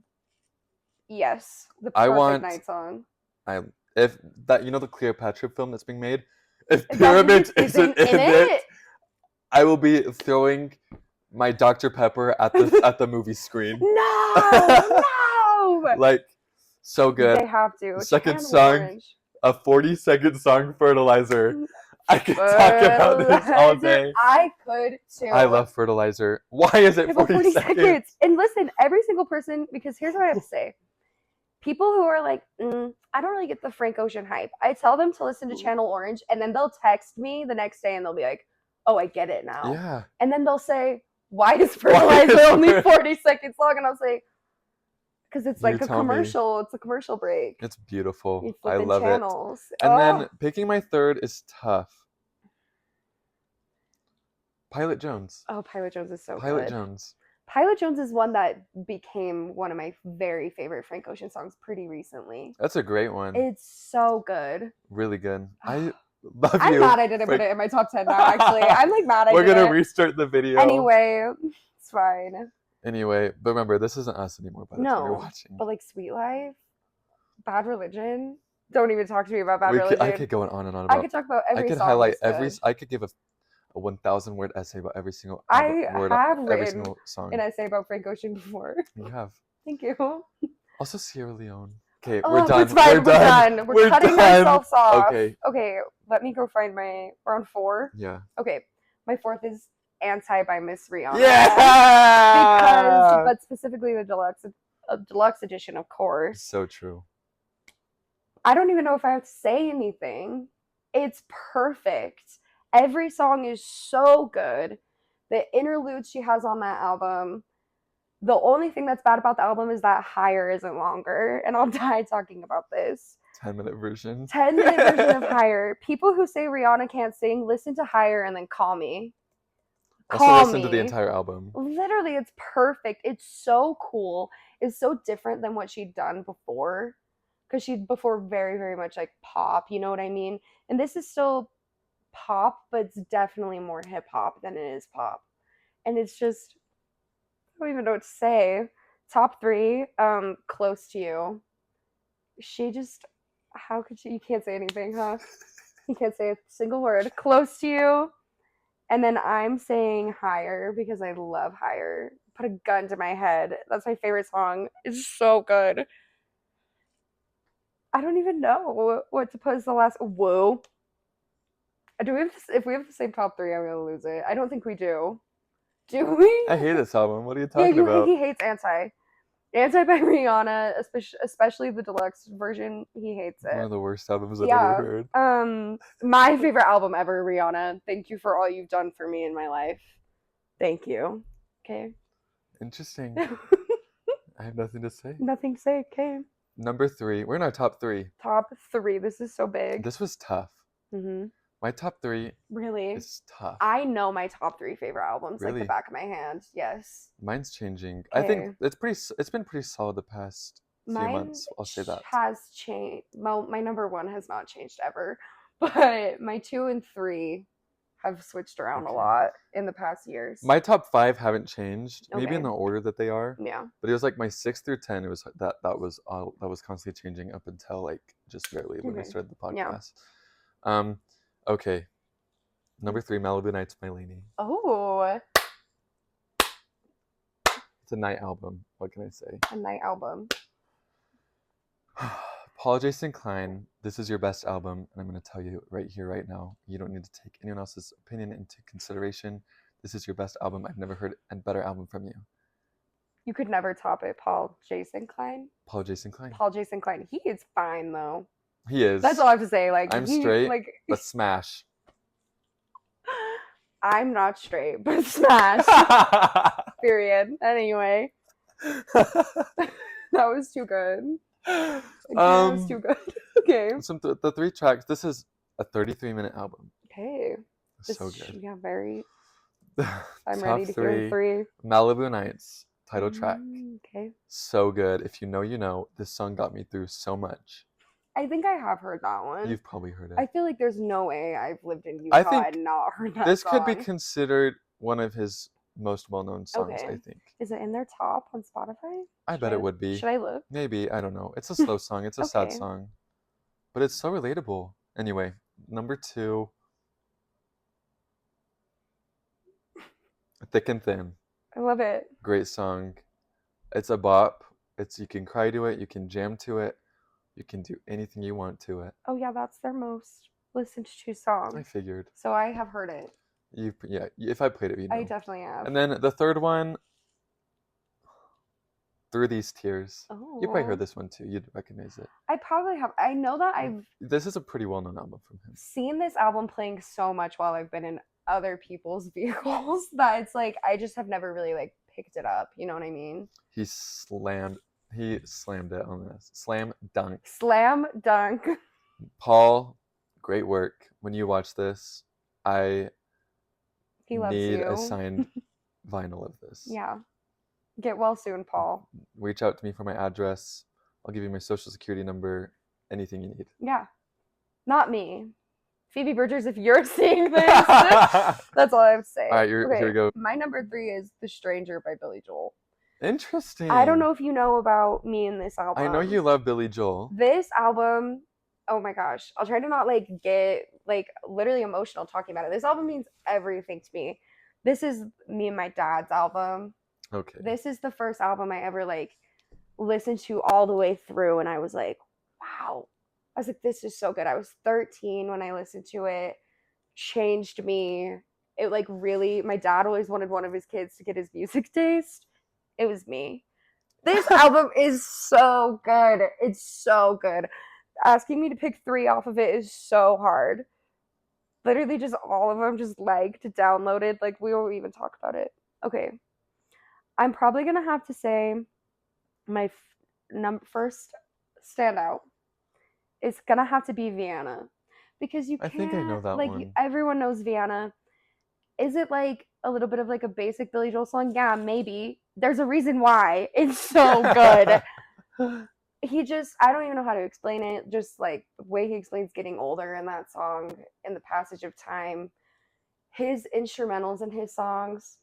Yes, the perfect night song. If that, you know, the Cleopatra film that's being made. If Pyramids isn't in it, I will be throwing my Dr. Pepper at the movie screen. No. Like, so good. They have to. Second song, a 40-second song, Fertilizer. I could talk about this all day. I could too. I love Fertilizer. Why is it 40 seconds? And listen, every single person, because here's what I have to say. People who are like, I don't really get the Frank Ocean hype. I tell them to listen to Channel Orange, and then they'll text me the next day, and they'll be like, oh, I get it now. Yeah. And then they'll say, why is Fertilizer only 40 seconds long? And I'll say, because it's like a commercial. It's a commercial break. It's beautiful. I love channels. It. And then picking my third is tough. Pilot Jones. Oh, Pilot Jones is so good. Pilot Jones. Pilot Jones is one that became one of my very favorite Frank Ocean songs pretty recently. That's a great one. It's so good. Really good. I love you. I'm mad I didn't put it in my top 10 now, actually. I'm like mad I didn't. We're going to restart the video. Anyway, it's fine. Anyway, but remember, this isn't us anymore by the time you're watching. But like Sweet Life, Bad Religion. Don't even talk to me about Bad Religion. I could go on and on about. I could talk about every song. I could highlight every. I could give a 1,000-word essay about every single word of every single song. An essay about Frank Ocean before. You have. Thank you. Also Sierra Leone. Okay, we're done. It's fine. We're done. We're cutting ourselves off. Okay, let me go find my. We're on 4. Yeah. Okay, my 4th is Anti by Miss Rihanna. Yeah. But specifically the deluxe edition, of course. So true. I don't even know if I have to say anything. It's perfect. Every song is so good. The interludes she has on that album. The only thing that's bad about the album is that Higher isn't longer. And I'll die talking about this. 10-minute version. 10-minute version of Higher. People who say Rihanna can't sing, listen to Higher and then call me. Also listen to the entire album. Literally, it's perfect. It's so cool. It's so different than what she'd done before. Because she'd before very, very much like pop. You know what I mean? And this is still pop, but it's definitely more hip hop than it is pop. And it's just, I don't even know what to say. Top 3, Close to You. She just, how could you can't say anything, huh? You can't say a single word. Close to You. And then I'm saying Higher because I love Higher. Put a gun to my head. That's my favorite song. It's so good. I don't even know what to put as the last. Whoa. Do we have to, if we have the same top 3, I'm going to lose it. I don't think we do. Do we? I hate this album. What are you talking about? He hates Anti. Anti by Rihanna, especially the deluxe version. He hates it. One of the worst albums I've ever heard. My favorite album ever, Rihanna. Thank you for all you've done for me in my life. Thank you. Okay. Interesting. I have nothing to say. Nothing to say. Okay. Number 3. We're in our top 3. Top 3. This is so big. This was tough. Mm-hmm. My top 3 Really? is tough. I know my top 3 favorite albums like Really? the back of my hand. Yes. Mine's changing. Okay. I think it's been pretty solid the past few months. I'll say that. Has changed. Well, my number 1 has not changed ever, but my 2 and 3 have switched around a lot in the past years. My top 5 haven't changed, maybe Okay. in the order that they are. Yeah. But it was like my 6 through 10. It was that was constantly changing up until like just barely when I started the podcast. Yeah. Okay. Number 3, Malibu Nights by Lainey. Oh. It's a night album. What can I say? A night album. Paul Jason Klein, this is your best album, and I'm going to tell you right here, right now. You don't need to take anyone else's opinion into consideration. This is your best album. I've never heard a better album from you. You could never top it, Paul Jason Klein. Paul Jason Klein. Paul Jason Klein. He is fine though. He is. That's all I have to say. Like I'm straight, but smash. I'm not straight, but smash. Period. Anyway, that was too good. That was too good. Okay. The 3 tracks. This is a 33-minute album. Okay. So good. Yeah, very. I'm ready to hear 3. Malibu Nights, title track. Okay. So good. If you know, you know. This song got me through so much. I think I have heard that one. You've probably heard it. I feel like there's no way I've lived in Utah and not heard that this song. could be considered one of his most well-known songs, I think. Is it in their top on Spotify? I bet it would be. Should I look? Maybe. I don't know. It's a slow song. It's a sad song. But it's so relatable. Anyway, number 2. Thick and Thin. I love it. Great song. It's a bop. You can cry to it. You can jam to it. You can do anything you want to it. Oh yeah, that's their most listened to song. I figured. So I have heard it. If I played it, you know. I definitely have. And then the third one, Through These Tears. Oh. You probably heard this one too. You'd recognize it. I probably have. I know that This is a pretty well-known album from him. Seen this album playing so much while I've been in other people's vehicles that it's like I just have never really like picked it up. You know what I mean? He slammed it on this. Slam dunk. Slam dunk. Paul, great work. When you watch this, I need a signed vinyl of this. Yeah. Get well soon, Paul. Reach out to me for my address. I'll give you my social security number. Anything you need. Yeah. Not me. Phoebe Bridgers, if you're seeing this, that's all I have to say. All right, here we go. My number 3 is The Stranger by Billy Joel. Interesting. I don't know if you know about me in this album. I know you love Billy Joel. This album, oh my gosh. I'll try to not like get like literally emotional talking about it. This album means everything to me. This is me and my dad's album. Okay. This is the first album I ever like listened to all the way through and I was like, wow. I was like, this is so good. I was 13 when I listened to it. Changed me. It like really, my dad always wanted one of his kids to get his music taste. It was me. This album is so good. It's so good. Asking me to pick 3 off of it is so hard. Literally just all of them just liked, downloaded. Like we won't even talk about it. Okay. I'm probably going to have to say my first standout is going to have to be Vienna. Because you can't, I think I know that one. Everyone knows Vienna. Is it like a little bit of like a basic Billy Joel song? Yeah, maybe. There's a reason why. It's so good. I don't even know how to explain it. Just like the way he explains getting older in that song and the passage of time. His instrumentals in his songs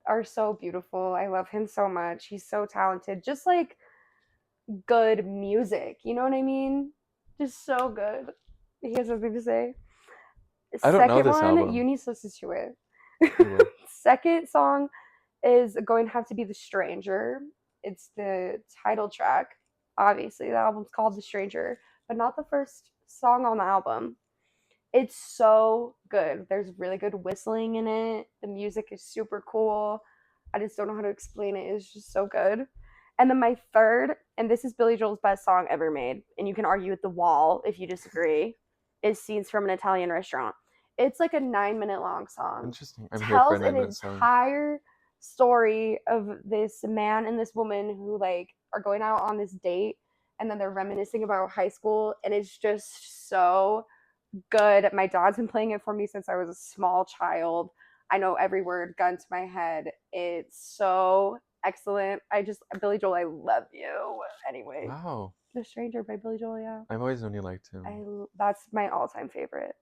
are so beautiful. I love him so much. He's so talented. Just like good music. You know what I mean? Just so good. He has something to say. I don't know this album. You need to listen to it. Second song is going to have to be The Stranger. It's the title track. Obviously, the album's called The Stranger, but not the first song on the album. It's so good. There's really good whistling in it. The music is super cool. I just don't know how to explain it. It's just so good. And then my third, and this is Billy Joel's best song ever made, and you can argue with the wall if you disagree, is Scenes from an Italian Restaurant. It's like a 9-minute long song. Interesting. I'm here for a Tells an 9-minute song. entire story of this man and this woman who like are going out on this date, and then they're reminiscing about high school, and it's just so good. My dad's been playing it for me since I was a small child. I know every word gun to my head. It's so excellent. Billy Joel, I love you. Anyway, Wow. The Stranger by Billy Joel, yeah. I've always known you liked him. That's my all-time favorite.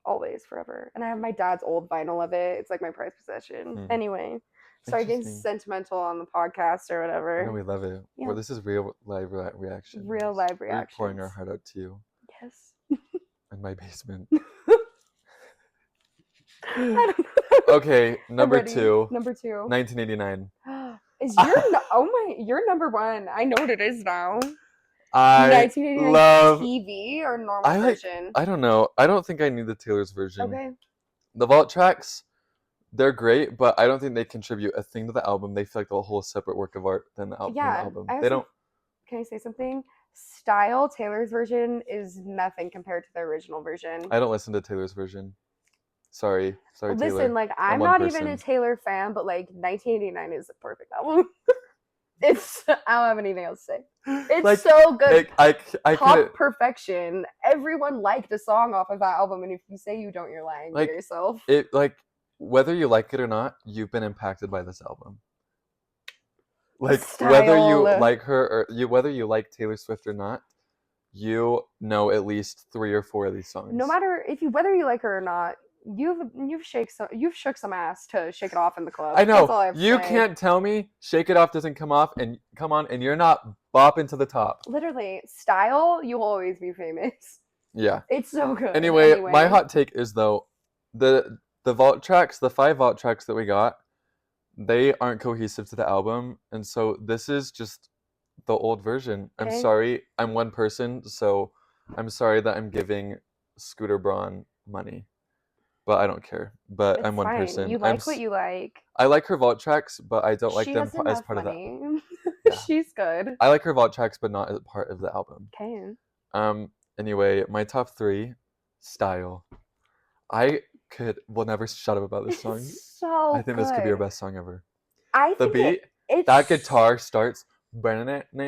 Always, forever. And I have my dad's old vinyl of it. It's like my prized possession. Anyway, sorry getting sentimental on the podcast or whatever. No, we love it. Yeah. Well, this is real live reaction. Real live reaction. We're pouring our heart out to you. Yes. In my basement. I don't know. Okay, number 2. Number 2. 1989. Is you're number 1. I know what it is now. I 1989 love TV or normal version? I don't know. I don't think I need the Taylor's version. Okay. The vault tracks, they're great, but I don't think they contribute a thing to the album. They feel like a whole separate work of art than the album. They don't. Can I say something? Style, Taylor's version is nothing compared to the original version. I don't listen to Taylor's version. Sorry, Listen, Taylor. like I'm not even a Taylor fan, but like 1989 is a perfect album. I don't have anything else to say. It's like, so good. I Pop perfection. Everyone liked a song off of that album, and if you say you don't, you're lying to yourself. Whether you like it or not, you've been impacted by this album. Like Style. Whether you like her or whether you like Taylor Swift or not, you know at least 3 or 4 of these songs. No matter whether you like her or not, you've shook some ass to Shake It Off in the club. I know. That's all I have to you say. Can't tell me Shake It Off doesn't come on and you're not bopping to the top. Literally, Style, you'll always be famous. Yeah. It's so good. Anyway, my hot take is though the vault tracks, the 5 vault tracks that we got, they aren't cohesive to the album, and so this is just the old version. Okay. I'm sorry, I'm one person, so I'm sorry that I'm giving Scooter Braun money. But I don't care. But it's I'm one fine. person. You like what you like. I like her vault tracks, but I don't like them as part of that. Yeah. She's good. I like her vault tracks, but not as part of the album. Okay. Anyway, my top 3, Style. We'll never shut up about this song. So I think this could be our best song ever. The beat, that guitar starts. I'm not even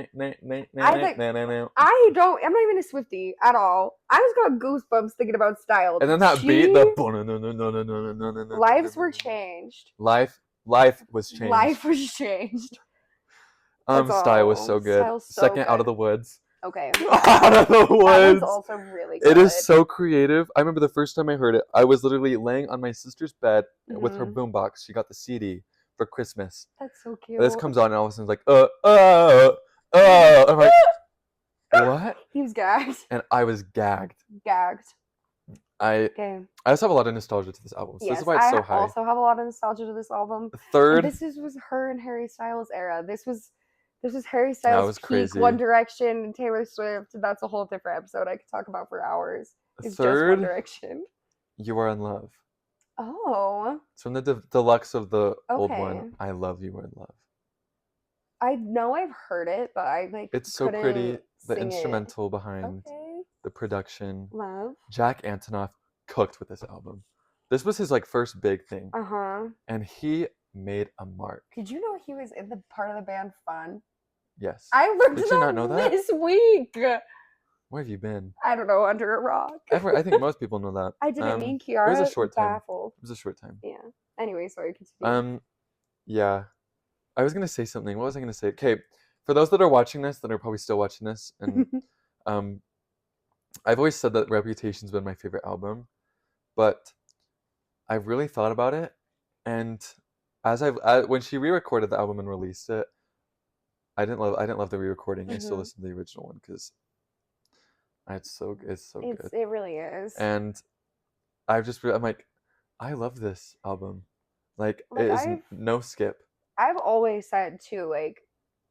a Swiftie at all. I just got goosebumps thinking about Style. And then that beat, the lives were changed. Life was changed. Life was changed. Style was so good. Second, good. Out of the Woods. Okay. Out of the Woods. That one's also really good. It is so creative. I remember the first time I heard it, I was literally laying on my sister's bed with her boombox. She got the CD for Christmas. That's so cute. This comes on and all of a sudden it's like, I'm like, what? He was gagged. And I was gagged. I also have a lot of nostalgia to this album. So this is why it's so high. I also have a lot of nostalgia to this album. Third. This was her and Harry Styles' era. This was Harry Styles' peak, One Direction, and Taylor Swift. That's a whole different episode I could talk about for hours. It's Third, just One Direction. You Are in Love. Oh. It's from the deluxe of the old one. I Love You Are in Love. I know I've heard it, but I it's so pretty. The instrumental behind the production. Love. Jack Antonoff cooked with this album. This was his first big thing. And he made a mark. Did you know he was in the part of the band Fun? Yes. I learned Did you not know that? This week. Where have you been? I don't know, under a rock. I think most people know that. I didn't mean Kiara. It was a short time. Baffled. It was a short time. Yeah. Anyway, sorry, continue. Yeah. I was gonna say something. What was I gonna say? Okay, for those that are watching this, that are probably still watching this, and I've always said that Reputation's been my favorite album, but I've really thought about it, and when she re-recorded the album and released it, I didn't love the re-recording. I still listened to the original one because it's so good. It really is. And I'm like, I love this album. It is no skip. I've always said too,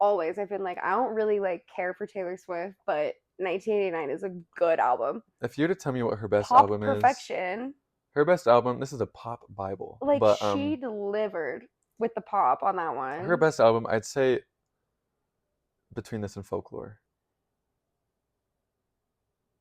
always, I've been I don't really care for Taylor Swift, but 1989 is a good album. If you were to tell me what her best pop album perfection. Is, her best album, this is a pop Bible. But, she delivered with the pop on that one. Her best album, I'd say, between this and Folklore.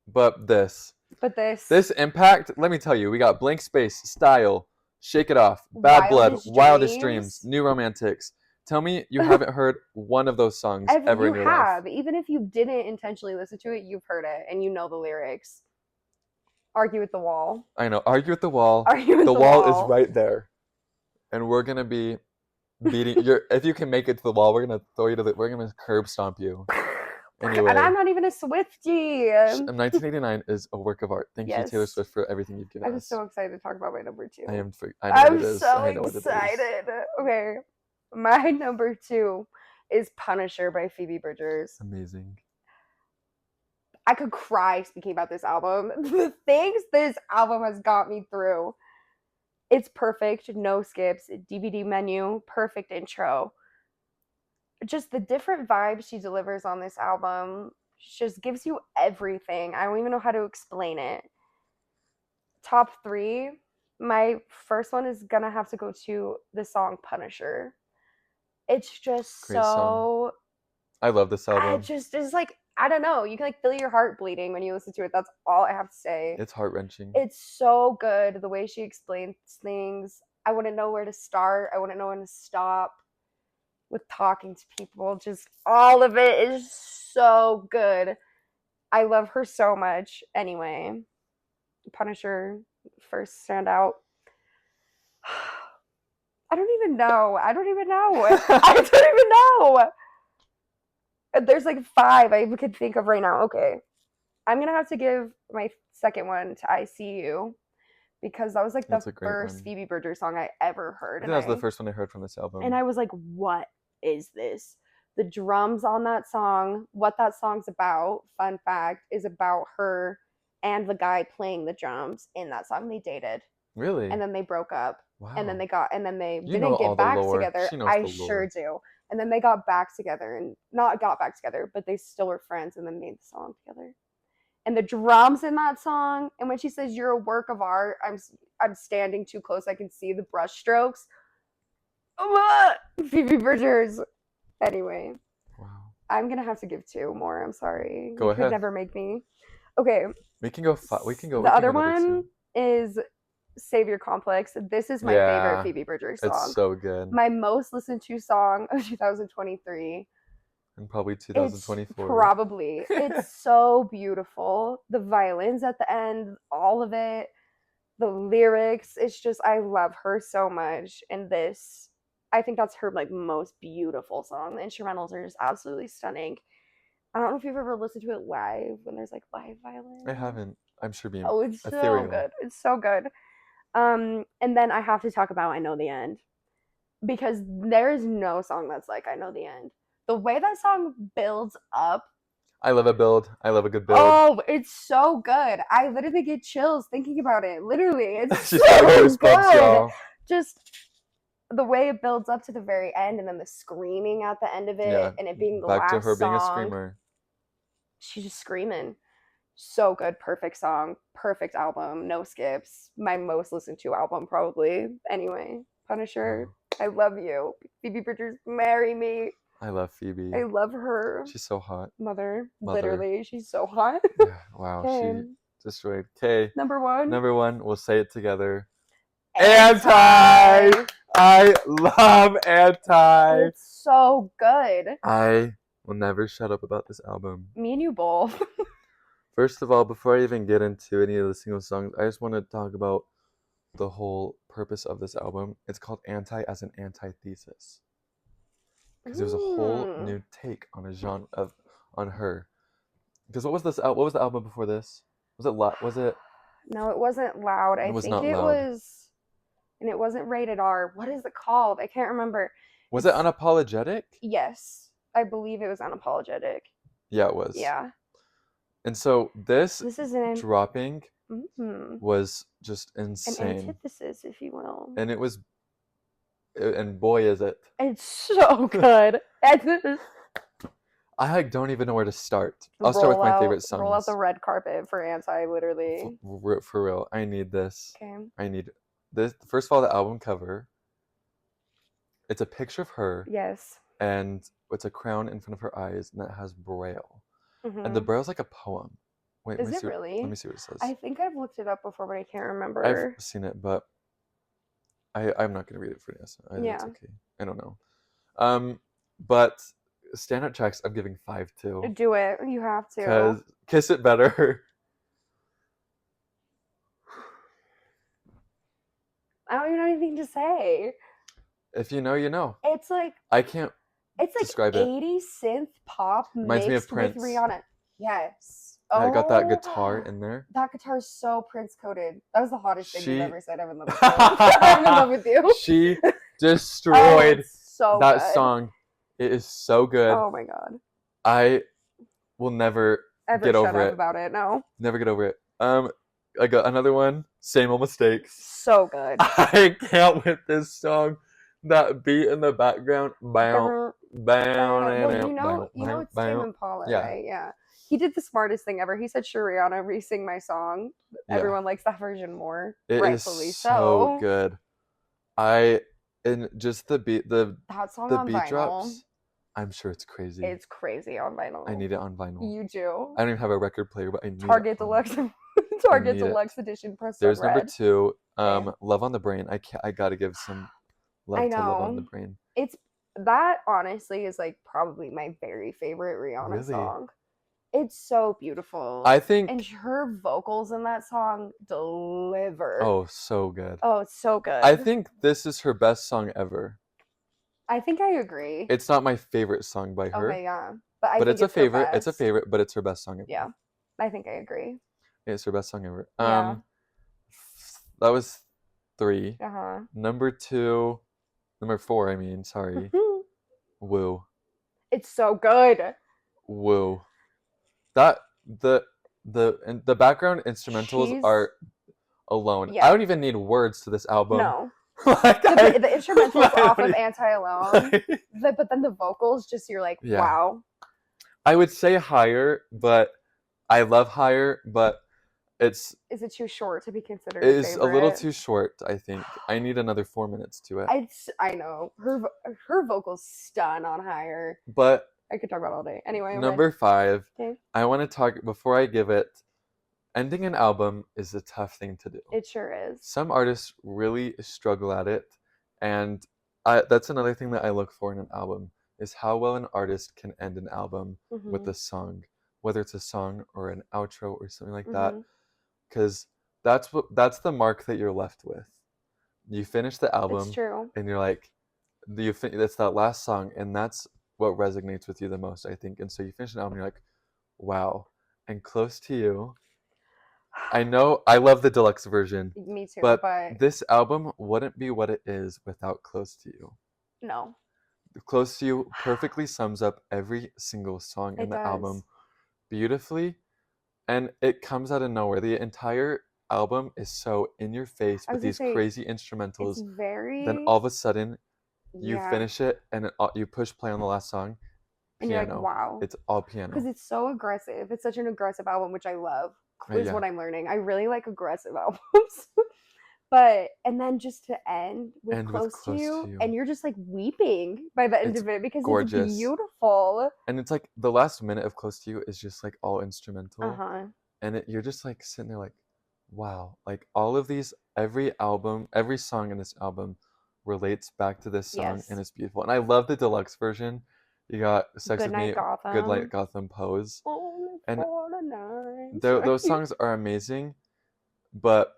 But this, But This Impact, let me tell you, we got Blank Space, Style, Shake It Off, Bad Blood, Wildest Dreams, New Romantics. Tell me you haven't heard one of those songs ever in your life. Even if you didn't intentionally listen to it, you've heard it and you know the lyrics. Argue with the Wall. I know. Argue with the Wall. Argue with the the wall Wall is right there. And we're going to be beating if you can make it to the wall, we're going to throw you to we're going to curb stomp you. Anyway. And I'm not even a Swiftie. 1989 is a work of art. Thank you, Taylor Swift, for everything you've given us. I'm so excited to talk about my number 2. I know I'm what it is. so excited. Okay. My number 2 is Punisher by Phoebe Bridgers. Amazing. I could cry speaking about this album. The things this album has got me through. It's perfect, no skips, DVD menu, perfect intro. Just the different vibes she delivers on this album just gives you everything. I don't even know how to explain it. Top 3, my first one is gonna have to go to the song Punisher. It's just Great song. I love this album. It's like, I don't know, you can like feel your heart bleeding when you listen to it. That's all I have to say. It's heart-wrenching. It's so good, the way she explains things. I wouldn't know where to start. I wouldn't know when to stop with talking to people. Just all of it is so good. I love her so much. Anyway, Punisher, first standout. I don't even know. I don't even know. There's like 5 I could think of right now. Okay. I'm going to have to give my second one to I See You, because that was like the first Phoebe Bridgers song I ever heard. I think that was the first one I heard from this album. And I was like, what is this? The drums on that song, what that song's about, fun fact, is about her and the guy playing the drums in that song. They dated. Really? And then they broke up. Wow. And then they didn't get back together. I sure do. And then they got back together, and not got back together, but they still were friends and then made the song together. And the drums in that song, and when she says you're a work of art, I'm standing too close, I can see the brush strokes. Phoebe Bridgers. Anyway. Wow. I'm gonna have to give 2 more. I'm sorry. Go ahead. You could never make me. Okay. We can go. The other one is Savior Complex. This is my favorite Phoebe Bridgers song. It's so good. My most listened to song of 2023. And probably 2024. Probably. It's so beautiful. The violins at the end, all of it, the lyrics. It's just, I love her so much. And this, I think that's her like most beautiful song. The instrumentals are just absolutely stunning. I don't know if you've ever listened to it live when there's like live violin. I haven't. I'm sure being it's ethereal. So good. It's so good. And then I have to talk about I Know the End, because there is no song that's like I Know the End. The way that song builds up. I love a build. I love a good build. Oh, it's so good. I literally get chills thinking about it. Literally, it's so goosebumps, y'all. Just the way it builds up to the very end, and then the screaming at the end of it, and it being the last song. Back to her being a screamer. She's just screaming. So good. Perfect song. Perfect album. No skips. My most listened to album, probably. Anyway, Punisher, I love you. Phoebe Bridgers, marry me. I love Phoebe. I love her. She's so hot. Mother. Literally, she's so hot. Yeah, wow, she destroyed. Okay. Number 1. We'll say it together. Anti! I love Anti! It's so good. I will never shut up about this album. Me and you both. First of all, before I even get into any of the single songs, I just want to talk about the whole purpose of this album. It's called Anti as an antithesis. Because there's a whole new take on a genre on her. Because what was the album before this? Was it No, it wasn't Loud. I think it was, and it wasn't rated R. What is it called? I can't remember. Was it Unapologetic? Yes, I believe it was Unapologetic. Yeah, it was. Yeah. And so this is dropping was just insane. An antithesis, if you will. And and boy is it. It's so good. I don't even know where to start. I'll start with my favorite songs. Roll out the red carpet for Anti, literally. For real. I need this. Okay. I need this. First of all, the album cover. It's a picture of her. Yes. And it's a crown in front of her eyes, and that has Braille. Mm-hmm. And the Braille's like a poem. Wait, Is it really? Let me see what it says. I think I've looked it up before, but I can't I've remember. seen it, but I'm not gonna read it for you. Yeah. It's okay. I don't know. But standout tracks, I'm giving 5 too. Do it. You have to. Because Kiss It Better. I don't even know anything to say. If you know, you know. It's like I can't describe it. 80s synth pop Reminds me of mixed with Prince. Rihanna. Yes. I got that guitar in there. That guitar is so Prince coded. That was the hottest thing you've ever said. I'm in love with you. I'm in love with you. She destroyed so that good. song. It is so good. Oh my god. I will never get over it. About it. No. Never get over it. I got another one. Same Old Mistakes. So good. I can't with this song. That beat in the background. Bow, bow, Well, you know it's Tame Impala, right? Yeah. He did the smartest thing ever. He said, "Sure, Rihanna, re-sing my song." Yeah. Everyone likes that version more. It rightfully is so good. And just the beat, that song the on beat vinyl. Drops. I'm sure it's crazy. It's crazy on vinyl. I need it on vinyl. You do. I don't even have a record player, but I need Target it Deluxe. Target Deluxe edition. Press There's red. number 2. Love on the Brain. I gotta give some love to Love on the Brain. It's that honestly is like probably my very favorite Rihanna song. It's so beautiful. I think, and her vocals in that song deliver. Oh, so good. Oh, it's so good. I think this is her best song ever. I think I agree. It's not my favorite song by her. Okay, yeah. But I think it's a favorite. It's a favorite, but it's her best song ever. Yeah. I think I agree. It's her best song ever. Yeah. That was 3. Uh-huh. Number 4, I mean, sorry. Woo. It's so good. Woo. That the background instrumentals are alone. Yeah. I don't even need words to this album. No. The instrumentals off of Anti-Alone. But then the vocals, just you're like, wow. I would say Higher, but I love Higher, but is it too short to be considered? It is a little too short, I think. I need another 4 minutes to it. I know. Her vocals stun on Higher. But I could talk about it all day. Anyway, number 5. Okay. I want to talk before I give it. Ending an album is a tough thing to do. It sure is. Some artists really struggle at it, and that's another thing that I look for in an album is how well an artist can end an album with a song, whether it's a song or an outro or something like that, because that's the mark that you're left with. You finish the album, it's true. And you're like, that's that last song, and that's what resonates with you the most, I think. And so you finish an album, and you're like, wow. And Close to You. I know I love the deluxe version. Me too. But this album wouldn't be what it is without Close to You. No. Close to You perfectly sums up every single song in the album beautifully. And it comes out of nowhere. The entire album is so in your face with these crazy instrumentals. Then all of a sudden, you finish it and you push play on the last song. Piano. And you're like, wow. It's all piano. Because it's so aggressive. It's such an aggressive album, which I love. Is what I'm learning. I really like aggressive albums. And then just to end with Close to You, and you're just like weeping by the end of it because gorgeous. It's beautiful. And it's like the last minute of Close to You is just like all instrumental. And you're just like sitting there like, wow. Like all of these, every song in this album relates back to this song and it's beautiful. And I love the deluxe version. You got Sex With Me, Good Night Gotham, Pose. And those songs are amazing, but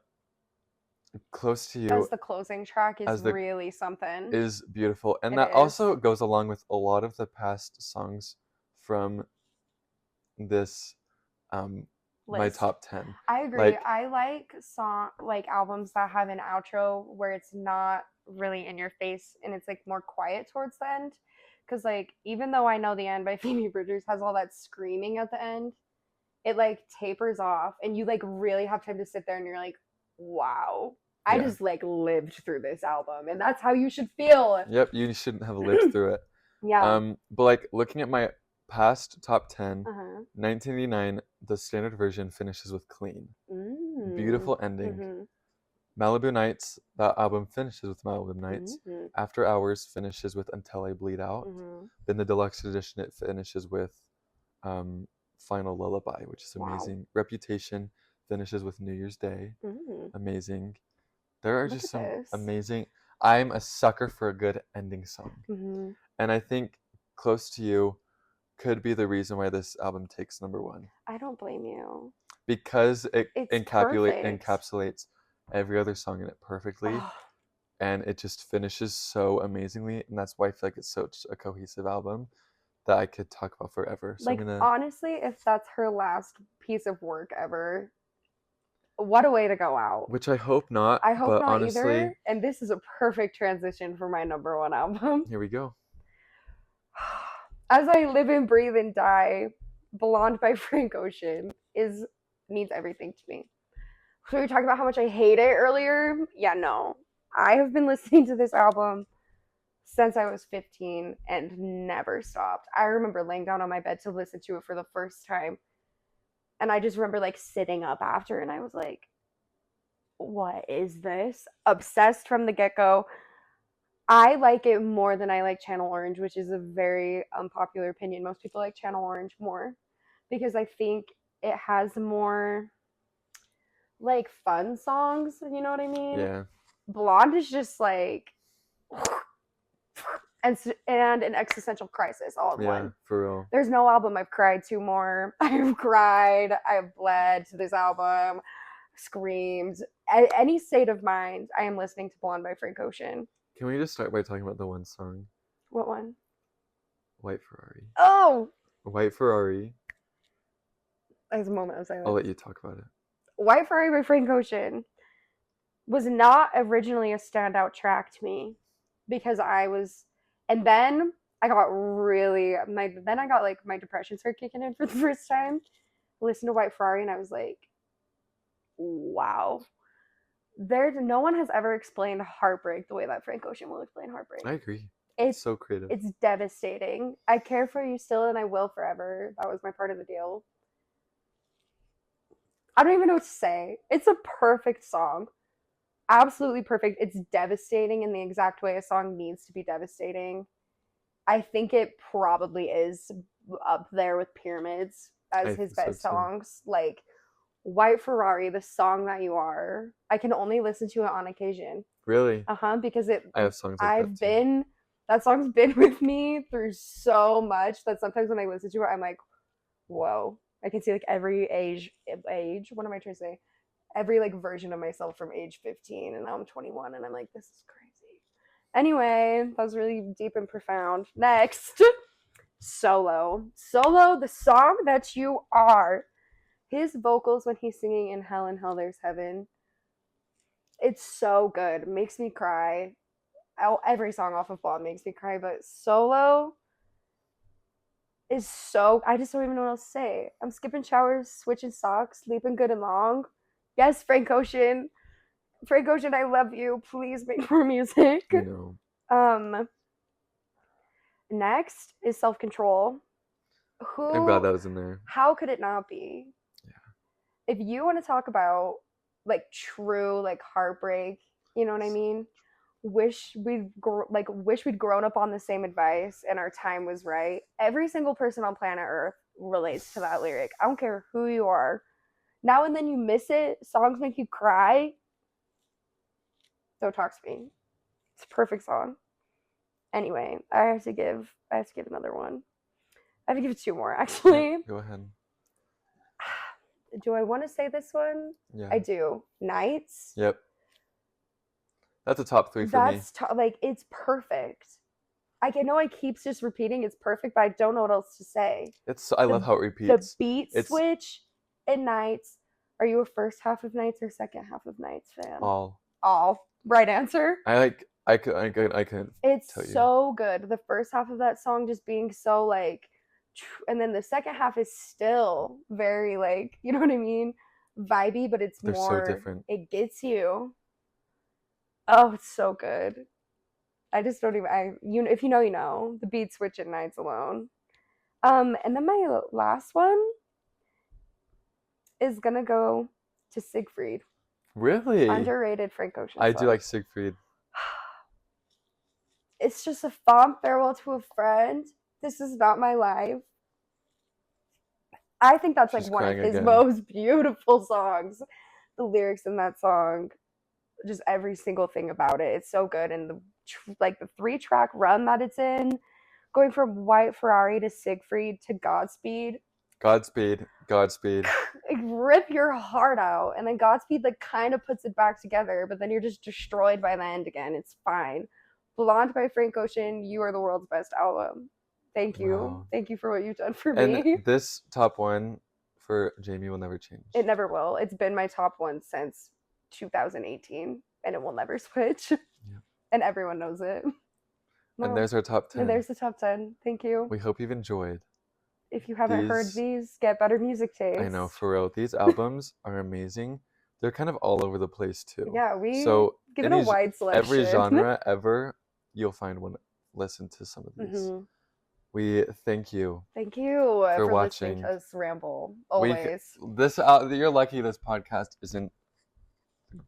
Close to You as the closing track is really something. Is beautiful, and that also goes along with a lot of the past songs from this my top 10. I agree. I like albums that have an outro where it's not really in your face and it's like more quiet towards the end. Because like even though I know the end by Phoebe Bridgers has all that screaming at the end, it like tapers off and you like really have time to sit there and you're like, wow, I just like lived through this album, and that's how you should feel. Yep, you shouldn't have lived through it. Yeah. But like looking at my past top 10, 1989, the standard version finishes with Clean. Beautiful ending. Malibu Nights, that album finishes with Malibu Nights. After Hours finishes with Until I Bleed Out. Then the deluxe edition, it finishes with final lullaby, which is Wow. amazing. Reputation finishes with New Year's Day. Mm. Amazing. There are Look just at some this. amazing. I'm a sucker for a good ending song. Mm-hmm. And I think Close to You could be the reason why this album takes number one. I don't blame you. Because it It's perfect. encapsulates every other song in it perfectly. Oh, And it just finishes so amazingly. And that's why I feel like it's such a cohesive album that I could talk about forever. So like, I'm gonna. honestly, if that's her last piece of work ever, what a way to go out. Which I hope not. I hope but not honestly, either. And this is a perfect transition for my number one album. Here we go. As I Live and Breathe and Die, Blonde by Frank Ocean means everything to me. So we talked about how much I hate it earlier. Yeah, no. I have been listening to this album since I was 15 and never stopped. I remember laying down on my bed to listen to it for the first time. And I just remember like sitting up after and I was like, what is this? Obsessed from the get-go. I like it more than I like Channel Orange, which is a very unpopular opinion. Most people like Channel Orange more because I think it has more like fun songs, you know what I mean? Yeah. Blonde is just like and an existential crisis all in Yeah, one. for real. There's no album I've cried to more. I've cried, I've bled to this album, screamed. At any state of mind, I am listening to Blonde by Frank Ocean. Can we just start by talking about the one song? What one? White Ferrari. Oh! White Ferrari. There's a moment of silence. I'll let you talk about it. White Ferrari by Frank Ocean was not originally a standout track to me because and then I got like my depression started kicking in for the first time. I listened to White Ferrari and I was like, wow. No one has ever explained heartbreak the way that Frank Ocean will explain heartbreak. I agree. It's so creative. It's devastating. I care for you still and I will forever. That was my part of the deal. I don't even know what to say. It's a perfect song. Absolutely perfect. It's devastating in the exact way a song needs to be devastating. I think it probably is up there with Pyramids as his best songs. Like White Ferrari, The Song That You Are. I can only listen to it on occasion. Really? Because I have songs like that song's been with me through so much that sometimes when I listen to it, I'm like, whoa. I can see like every age, what am I trying to say? Every like version of myself from age 15 and now I'm 21 and I'm like, this is crazy. Anyway, that was really deep and profound. Next, Solo, The Song That You Are. His vocals when he's singing In Hell and Hell There's Heaven, it's so good. It makes me cry. Every song off of Blonde makes me cry, but Solo is so, I just don't even know what else to say. I'm skipping showers, switching socks, sleeping good and long. Yes, Frank Ocean. Frank Ocean, I love you. Please make more music. You know. Next is Self Control. I'm glad that was in there. How could it not be? Yeah. If you want to talk about like true like heartbreak, you know what I mean? Wish we'd grown up on the same advice and our time was right. Every single person on planet Earth relates to that lyric. I don't care who you are. Now and then you miss it. Songs make you cry. Don't talk to me. It's a perfect song. Anyway, I have to give another one. I have to give two more actually. Yeah, go ahead. Do I want to say this one? Yeah. I do. Nights. Yep. That's a top 3 for me. Like, it's perfect. I know I keep just repeating it's perfect, but I don't know what else to say. I love how it repeats. The beat switch in Nights. Are you a first half of Nights or second half of Nights fan? All. Right answer. I couldn't. It's so good. The first half of that song just being so like, and then the second half is still very like, you know what I mean, vibey, but they're more so different. It gets you. Oh, it's so good. I just don't even. If you know, you know. The beat switch at Nights alone. And then my last one is gonna go to Siegfried. Really? Underrated Frank Ocean song. I do like Siegfried. It's just a fond farewell to a friend. This is not my life. I think that's like She's one of crying his again. most beautiful songs. The lyrics in that song, just every single thing about it, it's so good. And the 3-track run that it's in, going from White Ferrari to Siegfried to Godspeed, Godspeed. Godspeed. like, rip your heart out. And then Godspeed like kind of puts it back together, but then you're just destroyed by the end again. It's fine. Blonde by Frank Ocean, you are the world's best album. Thank you. Wow. Thank you for what you've done for And me. this top one for Jamie will never change. It never will. It's been my top one since 2018, and it will never switch. Yeah. And everyone knows it. And there's our top 10. And there's the top 10. Thank you. We hope you've enjoyed. If you haven't heard these, get better music taste. I know, for real. These albums are amazing. They're kind of all over the place too. Yeah, we give it any a wide selection. Every genre ever, you'll find one. Listen to some of these. Mm-hmm. We thank you. Thank you for watching. Listening to us ramble. Always. You're lucky this podcast isn't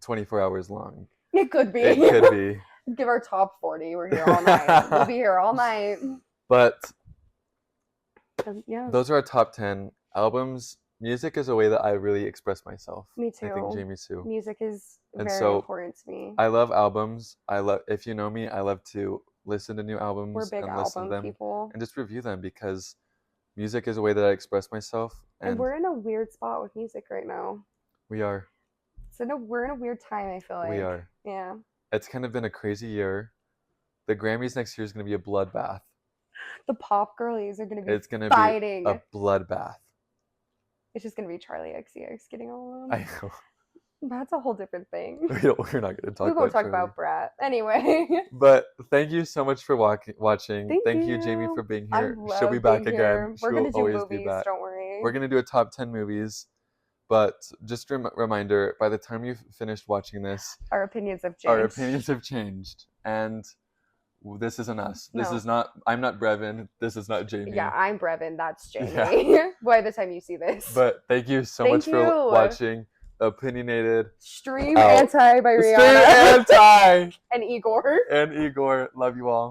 24 hours long. It could be. It could be. Give our top 40. We're here all night. We'll be here all night. But yeah, those are our top 10 albums. Music is a way that I really express myself. Me too. I think Jamie too. Music is And very important to me. I love albums. If you know me, I love to listen to new albums. We're big and listen to album them people. and just review them because music is a way that I express myself. And we're in a weird spot with music right now. We are. We're in a weird time, I feel like. We are. Yeah. It's kind of been a crazy year. The Grammys next year is going to be a bloodbath. The pop girlies are going to be It's going to fighting. be a bloodbath. It's just going to be Charlie XCX getting all of them. I know. That's a whole different thing. We're not going to talk about We won't talk about Brat. Anyway. But thank you so much for watching. Thank you, you, Jamie, for being here. I love She'll be back being again. here. We're going to do always movies, be back. don't worry. We're going to do a top 10 movies. But just a reminder, by the time you've finished watching this, our opinions have changed. And this isn't us. This No. is not, I'm not Brevin. This is not Jamie. Yeah, I'm Brevin. That's Jamie. Yeah. By the time you see this. But thank you so much for watching Opinionated. Stream Anti by Rihanna. Stream Anti. And Igor. Love you all.